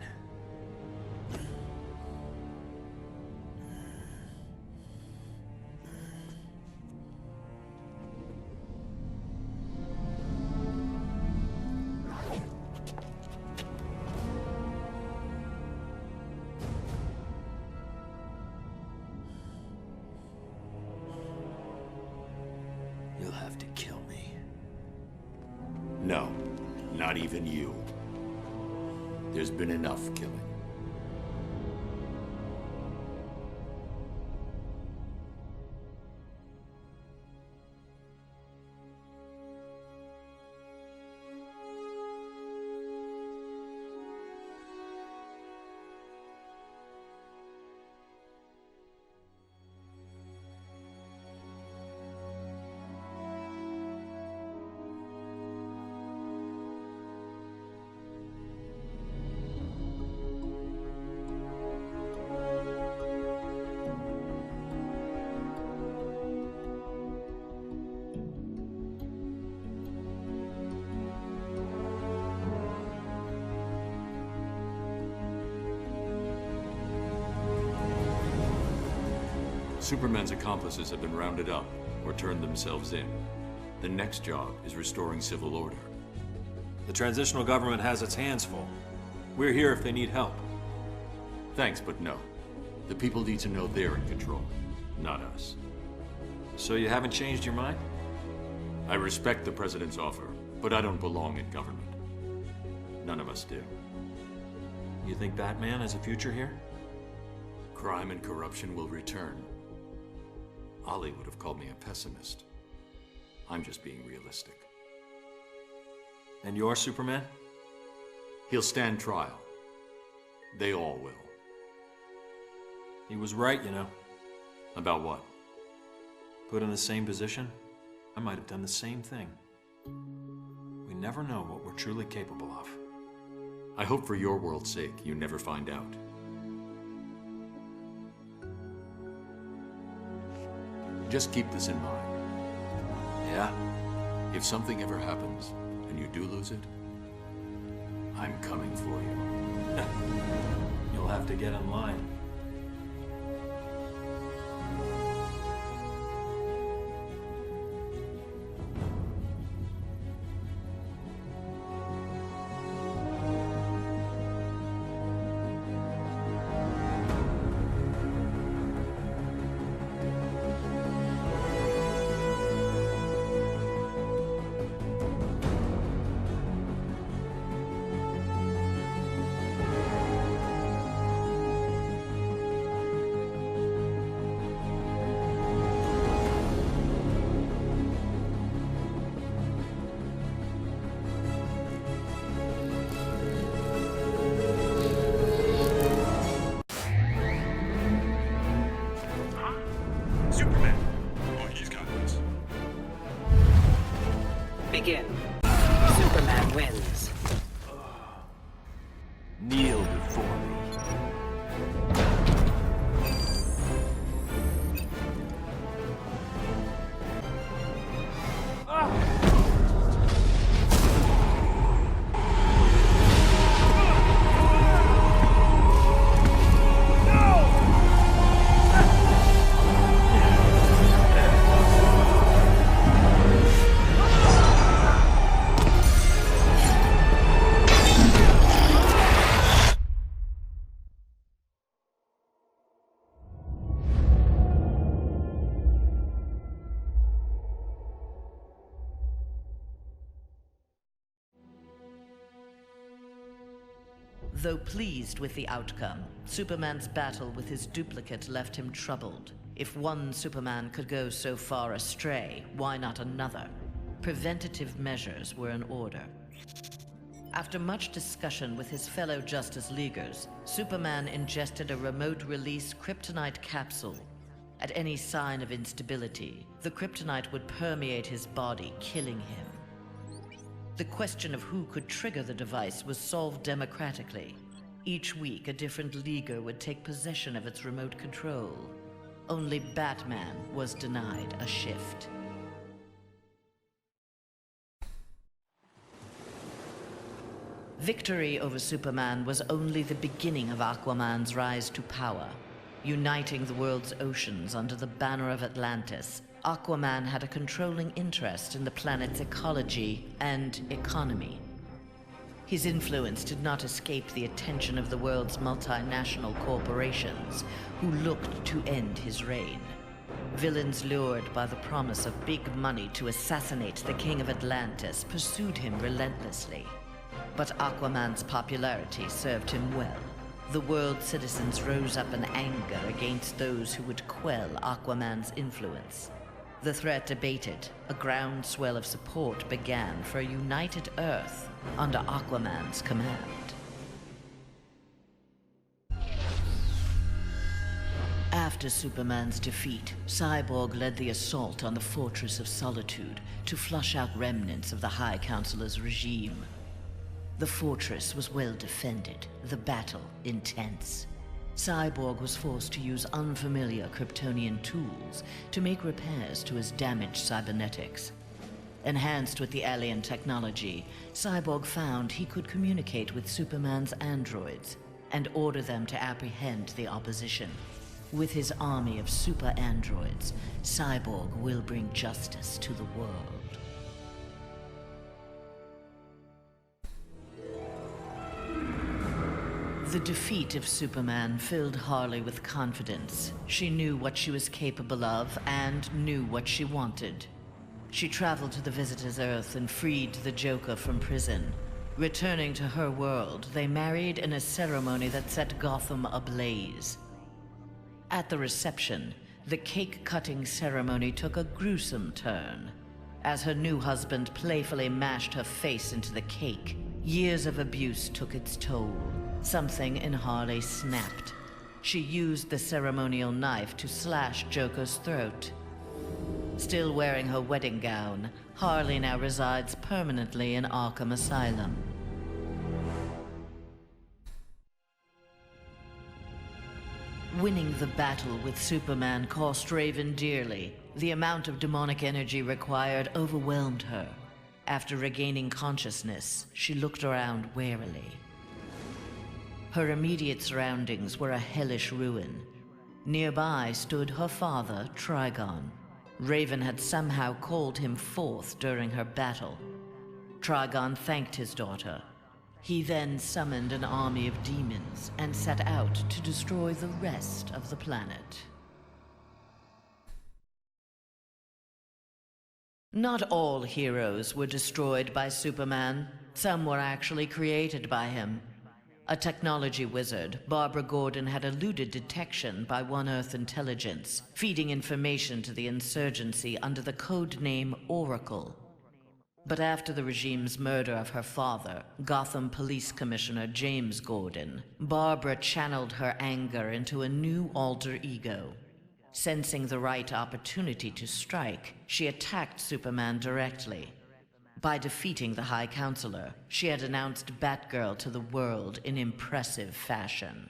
Speaker 22: You'll have to kill me.
Speaker 9: No, not even you. There's been enough killing. Superman's accomplices have been rounded up, or turned themselves in. The next job is restoring civil order.
Speaker 22: The transitional government has its hands full. We're here if they need help.
Speaker 9: Thanks, but no. The people need to know they're in control, not us.
Speaker 22: So you haven't changed your mind?
Speaker 9: I respect the president's offer, but I don't belong in government. None of us do.
Speaker 22: You think Batman has a future here?
Speaker 9: Crime and corruption will return. Ollie would have called me a pessimist. I'm just being realistic.
Speaker 22: And you're Superman?
Speaker 9: He'll stand trial. They all will.
Speaker 22: He was right, you know.
Speaker 9: About what?
Speaker 22: Put in the same position, I might have done the same thing. We never know what we're truly capable of.
Speaker 9: I hope for your world's sake you never find out. Just keep this in mind.
Speaker 22: Yeah?
Speaker 9: If something ever happens, and you do lose it, I'm coming for you.
Speaker 22: You'll have to get in line.
Speaker 5: begin. Superman wins.
Speaker 22: Kneel before me.
Speaker 12: Though pleased with the outcome, Superman's battle with his duplicate left him troubled. If one Superman could go so far astray, why not another? Preventative measures were in order. After much discussion with his fellow Justice Leaguers, Superman ingested a remote-release kryptonite capsule. At any sign of instability, the kryptonite would permeate his body, killing him. The question of who could trigger the device was solved democratically. Each week, a different Leaguer would take possession of its remote control. Only Batman was denied a shift. Victory over Superman was only the beginning of Aquaman's rise to power. Uniting the world's oceans under the banner of Atlantis, Aquaman had a controlling interest in the planet's ecology and economy. His influence did not escape the attention of the world's multinational corporations, who looked to end his reign. Villains lured by the promise of big money to assassinate the King of Atlantis pursued him relentlessly. But Aquaman's popularity served him well. The world's citizens rose up in anger against those who would quell Aquaman's influence. The threat abated. A groundswell of support began for a united Earth under Aquaman's command. After Superman's defeat, Cyborg led the assault on the Fortress of Solitude to flush out remnants of the High Counselor's regime. The fortress was well defended, the battle intense. Cyborg was forced to use unfamiliar Kryptonian tools to make repairs to his damaged cybernetics. Enhanced with the alien technology, Cyborg found he could communicate with Superman's androids and order them to apprehend the opposition. With his army of super androids, Cyborg will bring justice to the world. The defeat of Superman filled Harley with confidence. She knew what she was capable of and knew what she wanted. She traveled to the Visitor's Earth and freed the Joker from prison. Returning to her world, they married in a ceremony that set Gotham ablaze. At the reception, the cake-cutting ceremony took a gruesome turn. As her new husband playfully mashed her face into the cake, years of abuse took its toll. Something in Harley snapped. She used the ceremonial knife to slash Joker's throat. Still wearing her wedding gown, Harley now resides permanently in Arkham Asylum. Winning the battle with Superman cost Raven dearly. The amount of demonic energy required overwhelmed her. After regaining consciousness, she looked around warily. Her immediate surroundings were a hellish ruin. Nearby stood her father, Trigon. Raven had somehow called him forth during her battle. Trigon thanked his daughter. He then summoned an army of demons and set out to destroy the rest of the planet. Not all heroes were destroyed by Superman. Some were actually created by him. A technology wizard, Barbara Gordon had eluded detection by One Earth intelligence, feeding information to the insurgency under the code name Oracle. But after the regime's murder of her father, Gotham Police Commissioner James Gordon, Barbara channeled her anger into a new alter ego. Sensing the right opportunity to strike, she attacked Superman directly. By defeating the High Counselor, she had announced Batgirl to the world in impressive fashion.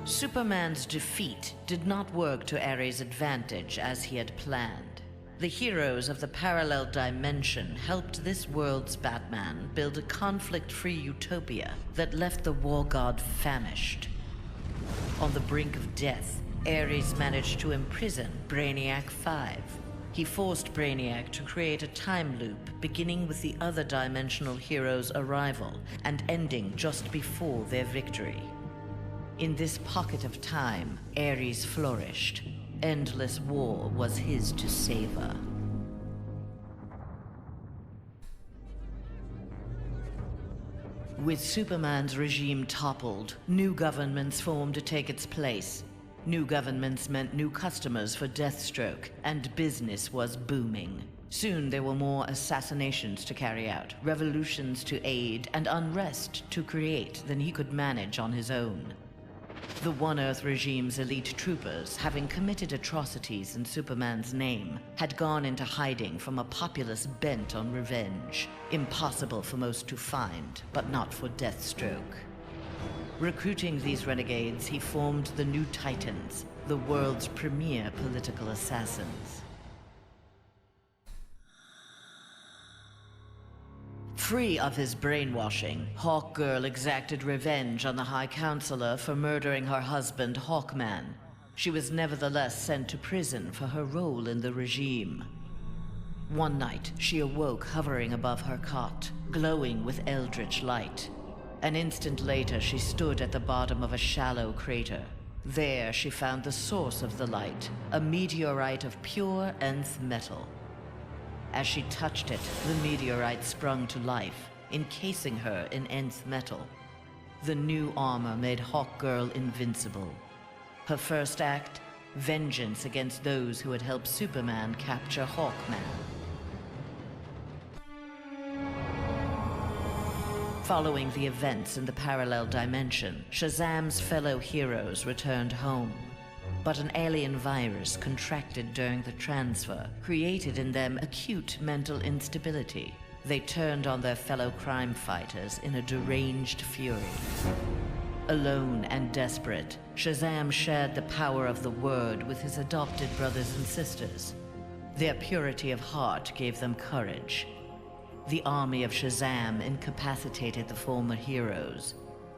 Speaker 12: Superman's defeat did not work to Ares' advantage as he had planned. The heroes of the parallel dimension helped this world's Batman build a conflict-free utopia that left the war god famished. On the brink of death, Ares managed to imprison Brainiac 5. He forced Brainiac to create a time loop beginning with the other dimensional heroes' arrival and ending just before their victory. In this pocket of time, Ares flourished. Endless war was his to savor. With Superman's regime toppled, new governments formed to take its place. New governments meant new customers for Deathstroke, and business was booming. Soon there were more assassinations to carry out, revolutions to aid, and unrest to create than he could manage on his own. The One Earth regime's elite troopers, having committed atrocities in Superman's name, had gone into hiding from a populace bent on revenge. Impossible for most to find, but not for Deathstroke. Recruiting these renegades, he formed the New Titans, the world's premier political assassins. Free of his brainwashing, Hawkgirl exacted revenge on the High Counselor for murdering her husband, Hawkman. She was nevertheless sent to prison for her role in the regime. One night, she awoke hovering above her cot, glowing with eldritch light. An instant later, she stood at the bottom of a shallow crater. There, she found the source of the light, a meteorite of pure nth metal. As she touched it, the meteorite sprung to life, encasing her in nth metal. The new armor made Hawkgirl invincible. Her first act, vengeance against those who had helped Superman capture Hawkman. Following the events in the parallel dimension, Shazam's fellow heroes returned home. But an alien virus contracted during the transfer created in them acute mental instability. They turned on their fellow crime fighters in a deranged fury. Alone and desperate, Shazam shared the power of the Word with his adopted brothers and sisters. Their purity of heart gave them courage. The army of Shazam incapacitated the former heroes.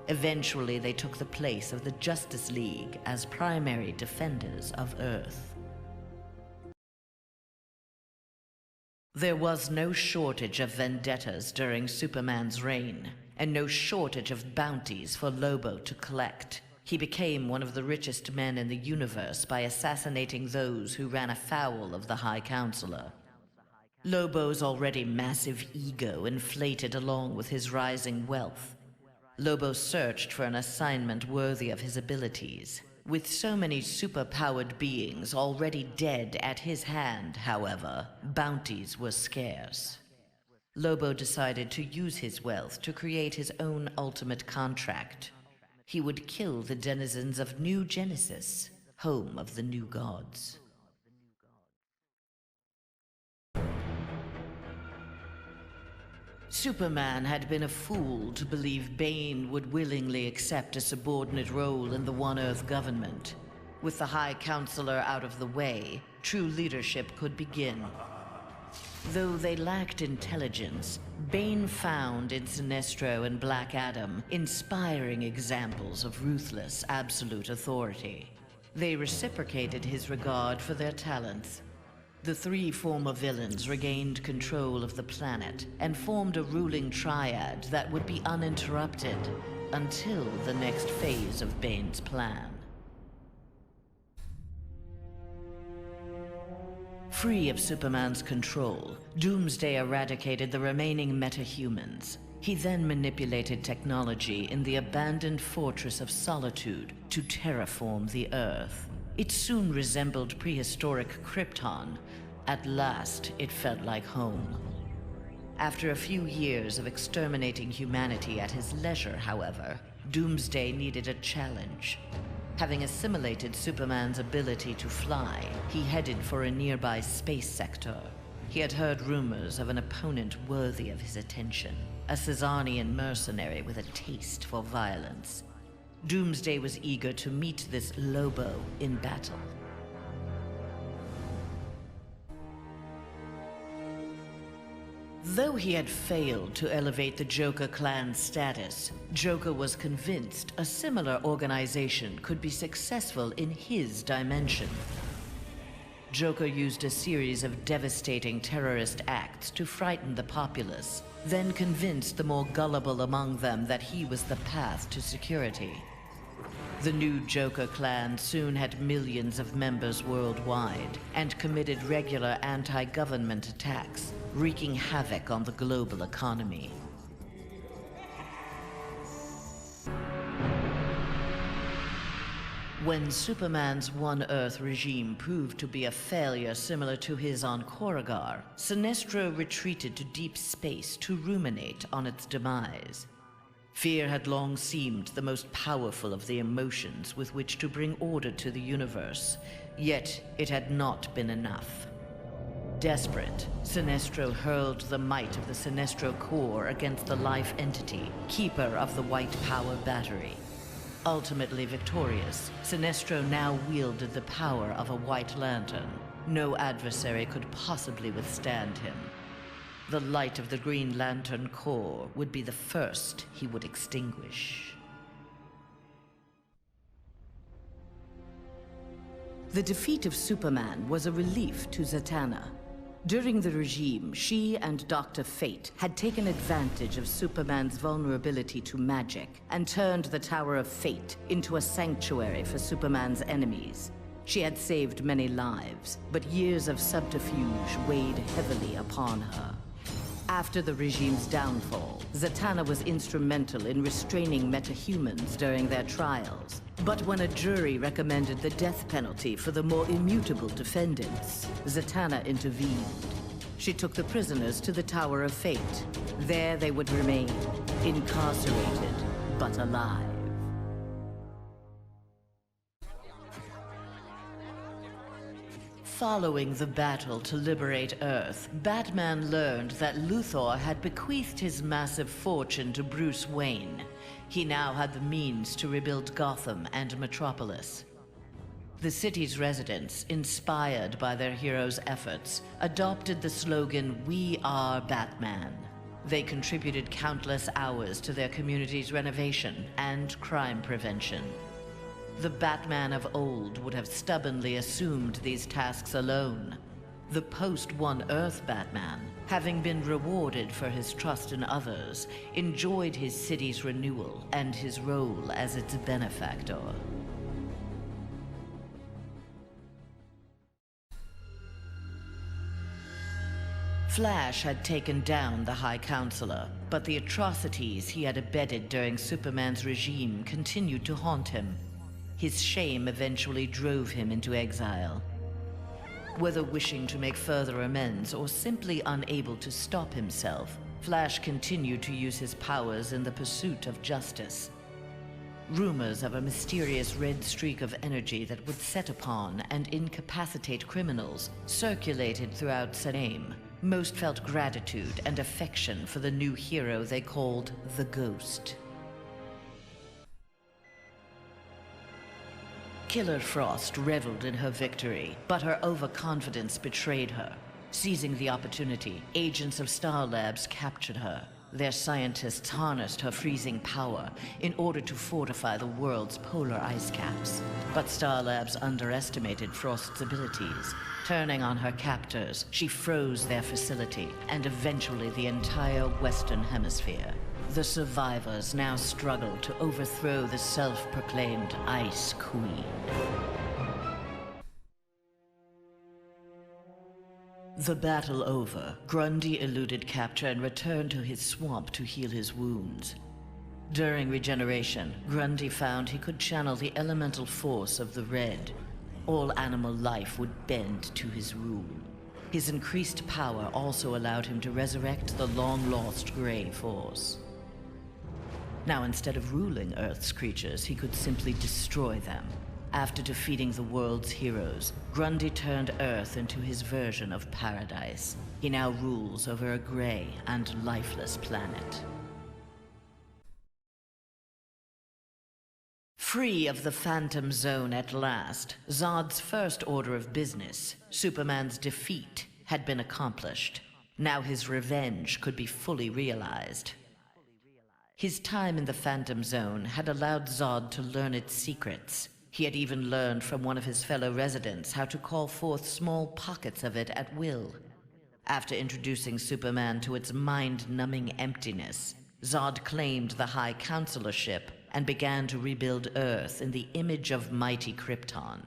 Speaker 12: Eventually, they took the place of the Justice League as primary defenders of Earth. There was no shortage of vendettas during Superman's reign, and no shortage of bounties for Lobo to collect. He became one of the richest men in the universe by assassinating those who ran afoul of the High Counselor. Lobo's already massive ego inflated along with his rising wealth. Lobo searched for an assignment worthy of his abilities. With so many super-powered beings already dead at his hand, however, bounties were scarce. Lobo decided to use his wealth to create his own ultimate contract. He would kill the denizens of New Genesis, home of the new gods. Superman had been a fool to believe Bane would willingly accept a subordinate role in the One Earth government. With the High Counselor out of the way, true leadership could begin. Though they lacked intelligence, Bane found in Sinestro and Black Adam inspiring examples of ruthless, absolute authority. They reciprocated his regard for their talents. The three former villains regained control of the planet and formed a ruling triad that would be uninterrupted until the next phase of Bane's plan. Free of Superman's control, Doomsday eradicated the remaining metahumans. He then manipulated technology in the abandoned Fortress of Solitude to terraform the Earth. It soon resembled prehistoric Krypton. At last, it felt like home. After a few years of exterminating humanity at his leisure, however, Doomsday needed a challenge. Having assimilated Superman's ability to fly, he headed for a nearby space sector. He had heard rumors of an opponent worthy of his attention, a Caesarian mercenary with a taste for violence. Doomsday was eager to meet this Lobo in battle. Though he had failed to elevate the Joker clan's status, Joker was convinced a similar organization could be successful in his dimension. Joker used a series of devastating terrorist acts to frighten the populace, then convinced the more gullible among them that he was the path to security. The new Joker clan soon had millions of members worldwide and committed regular anti-government attacks, wreaking havoc on the global economy. When Superman's One Earth regime proved to be a failure similar to his on Korugar, Sinestro retreated to deep space to ruminate on its demise. Fear had long seemed the most powerful of the emotions with which to bring order to the universe, yet it had not been enough. Desperate, Sinestro hurled the might of the Sinestro Corps against the life entity, keeper of the White Power Battery. Ultimately victorious, Sinestro now wielded the power of a White Lantern. No adversary could possibly withstand him. The light of the Green Lantern Corps would be the first he would extinguish. The defeat of Superman was a relief to Zatanna. During the regime, she and Dr. Fate had taken advantage of Superman's vulnerability to magic and turned the Tower of Fate into a sanctuary for Superman's enemies. She had saved many lives, but years of subterfuge weighed heavily upon her. After the regime's downfall, Zatanna was instrumental in restraining metahumans during their trials. But when a jury recommended the death penalty for the more immutable defendants, Zatanna intervened. She took the prisoners to the Tower of Fate. There they would remain, incarcerated, but alive. Following the battle to liberate Earth, Batman learned that Luthor had bequeathed his massive fortune to Bruce Wayne. He now had the means to rebuild Gotham and Metropolis. The city's residents, inspired by their hero's efforts, adopted the slogan, "We are Batman." They contributed countless hours to their community's renovation and crime prevention. The Batman of old would have stubbornly assumed these tasks alone. The post-One Earth Batman, having been rewarded for his trust in others, enjoyed his city's renewal and his role as its benefactor. Flash had taken down the High Counselor, but the atrocities he had abetted during Superman's regime continued to haunt him. His shame eventually drove him into exile. Whether wishing to make further amends or simply unable to stop himself, Flash continued to use his powers in the pursuit of justice. Rumors of a mysterious red streak of energy that would set upon and incapacitate criminals circulated throughout Salem. Most felt gratitude and affection for the new hero they called the Ghost. Killer Frost reveled in her victory, but her overconfidence betrayed her. Seizing the opportunity, agents of Star Labs captured her. Their scientists harnessed her freezing power in order to fortify the world's polar ice caps. But Star Labs underestimated Frost's abilities. Turning on her captors, she froze their facility and eventually the entire Western Hemisphere. The survivors now struggle to overthrow the self-proclaimed Ice Queen. The battle over, Grundy eluded capture and returned to his swamp to heal his wounds. During regeneration, Grundy found he could channel the elemental force of the Red. All animal life would bend to his rule. His increased power also allowed him to resurrect the long-lost Grey Force. Now, instead of ruling Earth's creatures, he could simply destroy them. After defeating the world's heroes, Grundy turned Earth into his version of paradise. He now rules over a gray and lifeless planet. Free of the Phantom Zone at last, Zod's first order of business, Superman's defeat, had been accomplished. Now his revenge could be fully realized. His time in the Phantom Zone had allowed Zod to learn its secrets. He had even learned from one of his fellow residents how to call forth small pockets of it at will. After introducing Superman to its mind-numbing emptiness, Zod claimed the High Counselorship and began to rebuild Earth in the image of mighty Krypton.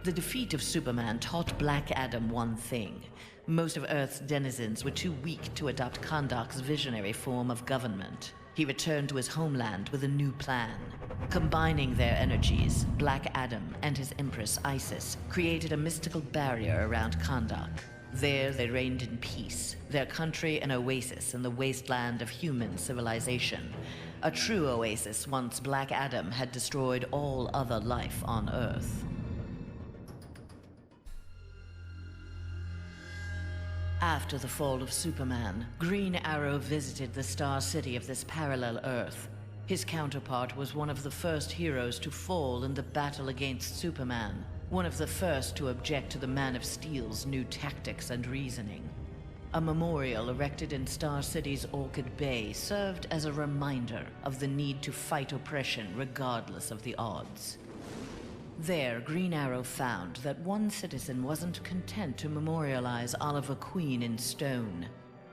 Speaker 12: The defeat of Superman taught Black Adam one thing. Most of Earth's denizens were too weak to adopt Kandak's visionary form of government. He returned to his homeland with a new plan. Combining their energies, Black Adam and his Empress Isis created a mystical barrier around Kandak. There they reigned in peace, their country an oasis in the wasteland of human civilization. A true oasis once Black Adam had destroyed all other life on Earth. After the fall of Superman, Green Arrow visited the Star City of this parallel Earth. His counterpart was one of the first heroes to fall in the battle against Superman, one of the first to object to the Man of Steel's new tactics and reasoning. A memorial erected in Star City's Orchid Bay served as a reminder of the need to fight oppression regardless of the odds. There, Green Arrow found that one citizen wasn't content to memorialize Oliver Queen in stone.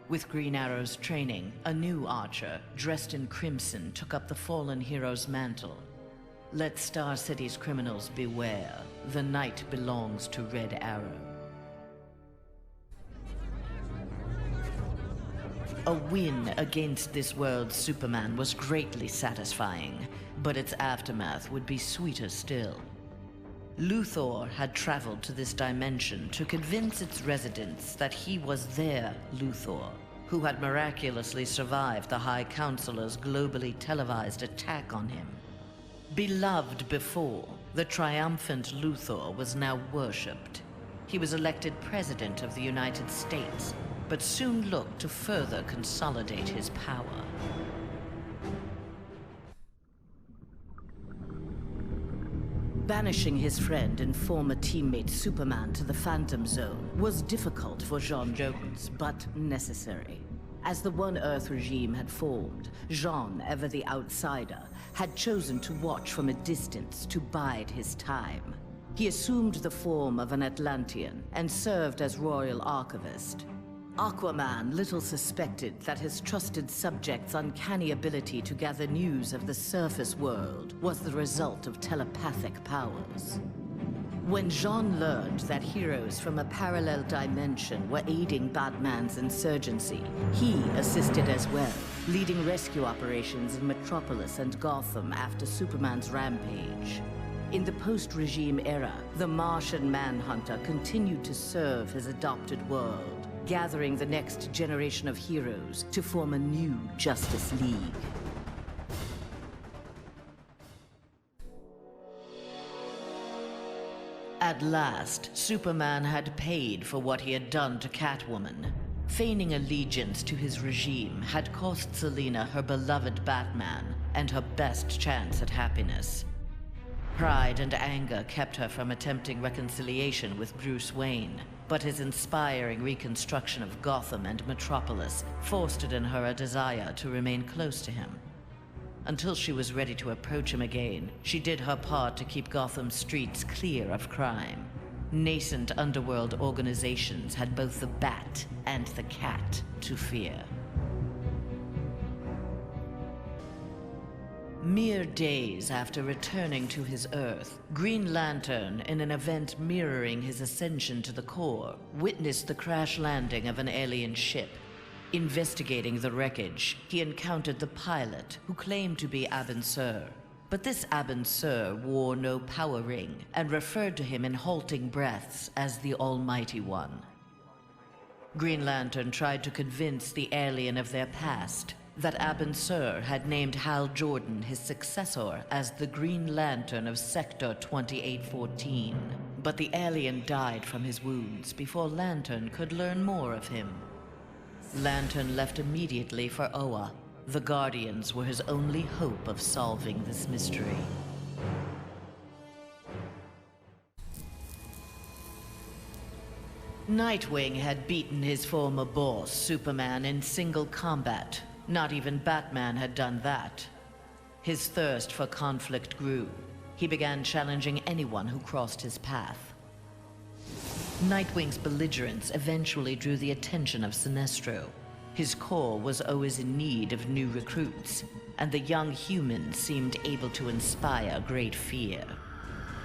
Speaker 12: With Green Arrow's training, a new archer, dressed in crimson, took up the fallen hero's mantle. Let Star City's criminals beware. The night belongs to Red Arrow. A win against this world's Superman was greatly satisfying, but its aftermath would be sweeter still. Luthor had traveled to this dimension to convince its residents that he was their Luthor, who had miraculously survived the High Counselor's globally televised attack on him. Beloved before, the triumphant Luthor was now worshipped. He was elected President of the United States, but soon looked to further consolidate his power. Banishing his friend and former teammate Superman to the Phantom Zone was difficult for Jean Jones, but necessary. As the One Earth regime had formed, Jean, ever the outsider, had chosen to watch from a distance to bide his time. He assumed the form of an Atlantean and served as royal archivist. Aquaman little suspected that his trusted subject's uncanny ability to gather news of the surface world was the result of telepathic powers. When Jean learned that heroes from a parallel dimension were aiding Batman's insurgency, he assisted as well, leading rescue operations in Metropolis and Gotham after Superman's rampage. In the post-regime era, the Martian Manhunter continued to serve his adopted world, gathering the next generation of heroes to form a new Justice League. At last, Superman had paid for what he had done to Catwoman. Feigning allegiance to his regime had cost Selina her beloved Batman and her best chance at happiness. Pride and anger kept her from attempting reconciliation with Bruce Wayne, but his inspiring reconstruction of Gotham and Metropolis fostered in her a desire to remain close to him. Until she was ready to approach him again, she did her part to keep Gotham's streets clear of crime. Nascent underworld organizations had both the Bat and the Cat to fear. Mere days after returning to his Earth, Green Lantern, in an event mirroring his ascension to the core, witnessed the crash landing of an alien ship. Investigating the wreckage, he encountered the pilot, who claimed to be Abin Sur. But this Abin Sur wore no power ring, and referred to him in halting breaths as the Almighty One. Green Lantern tried to convince the alien of their past, that Abin Sur had named Hal Jordan his successor as the Green Lantern of Sector 2814. But the alien died from his wounds before Lantern could learn more of him. Lantern left immediately for Oa. The Guardians were his only hope of solving this mystery. Nightwing had beaten his former boss, Superman, in single combat. Not even Batman had done that. His thirst for conflict grew. He began challenging anyone who crossed his path. Nightwing's belligerence eventually drew the attention of Sinestro. His corps was always in need of new recruits, and the young human seemed able to inspire great fear.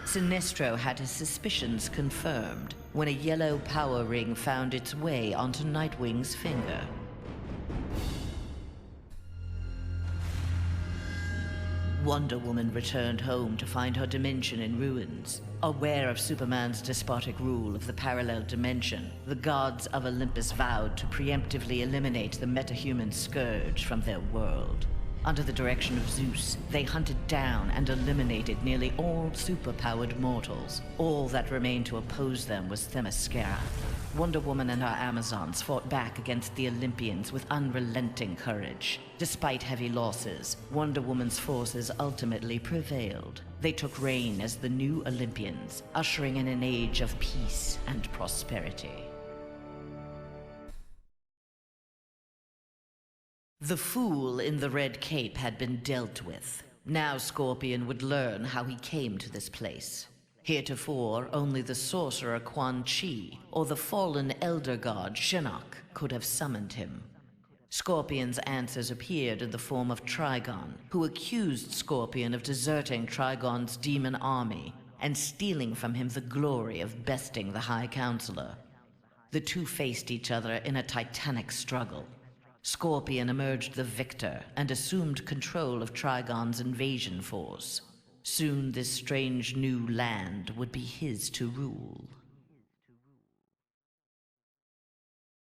Speaker 12: Sinestro had his suspicions confirmed when a yellow power ring found its way onto Nightwing's finger. Wonder Woman returned home to find her dimension in ruins. Aware of Superman's despotic rule of the parallel dimension, the gods of Olympus vowed to preemptively eliminate the metahuman scourge from their world. Under the direction of Zeus, they hunted down and eliminated nearly all superpowered mortals. All that remained to oppose them was Themyscira. Wonder Woman and her Amazons fought back against the Olympians with unrelenting courage. Despite heavy losses, Wonder Woman's forces ultimately prevailed. They took reign as the new Olympians, ushering in an age of peace and prosperity. The fool in the red cape had been dealt with. Now Scorpion would learn how he came to this place. Heretofore, only the sorcerer Quan Chi or the fallen elder god Shinnok could have summoned him. Scorpion's answers appeared in the form of Trigon, who accused Scorpion of deserting Trigon's demon army and stealing from him the glory of besting the High Counselor. The two faced each other in a titanic struggle. Scorpion emerged the victor and assumed control of Trigon's invasion force. Soon this strange new land would be his to rule.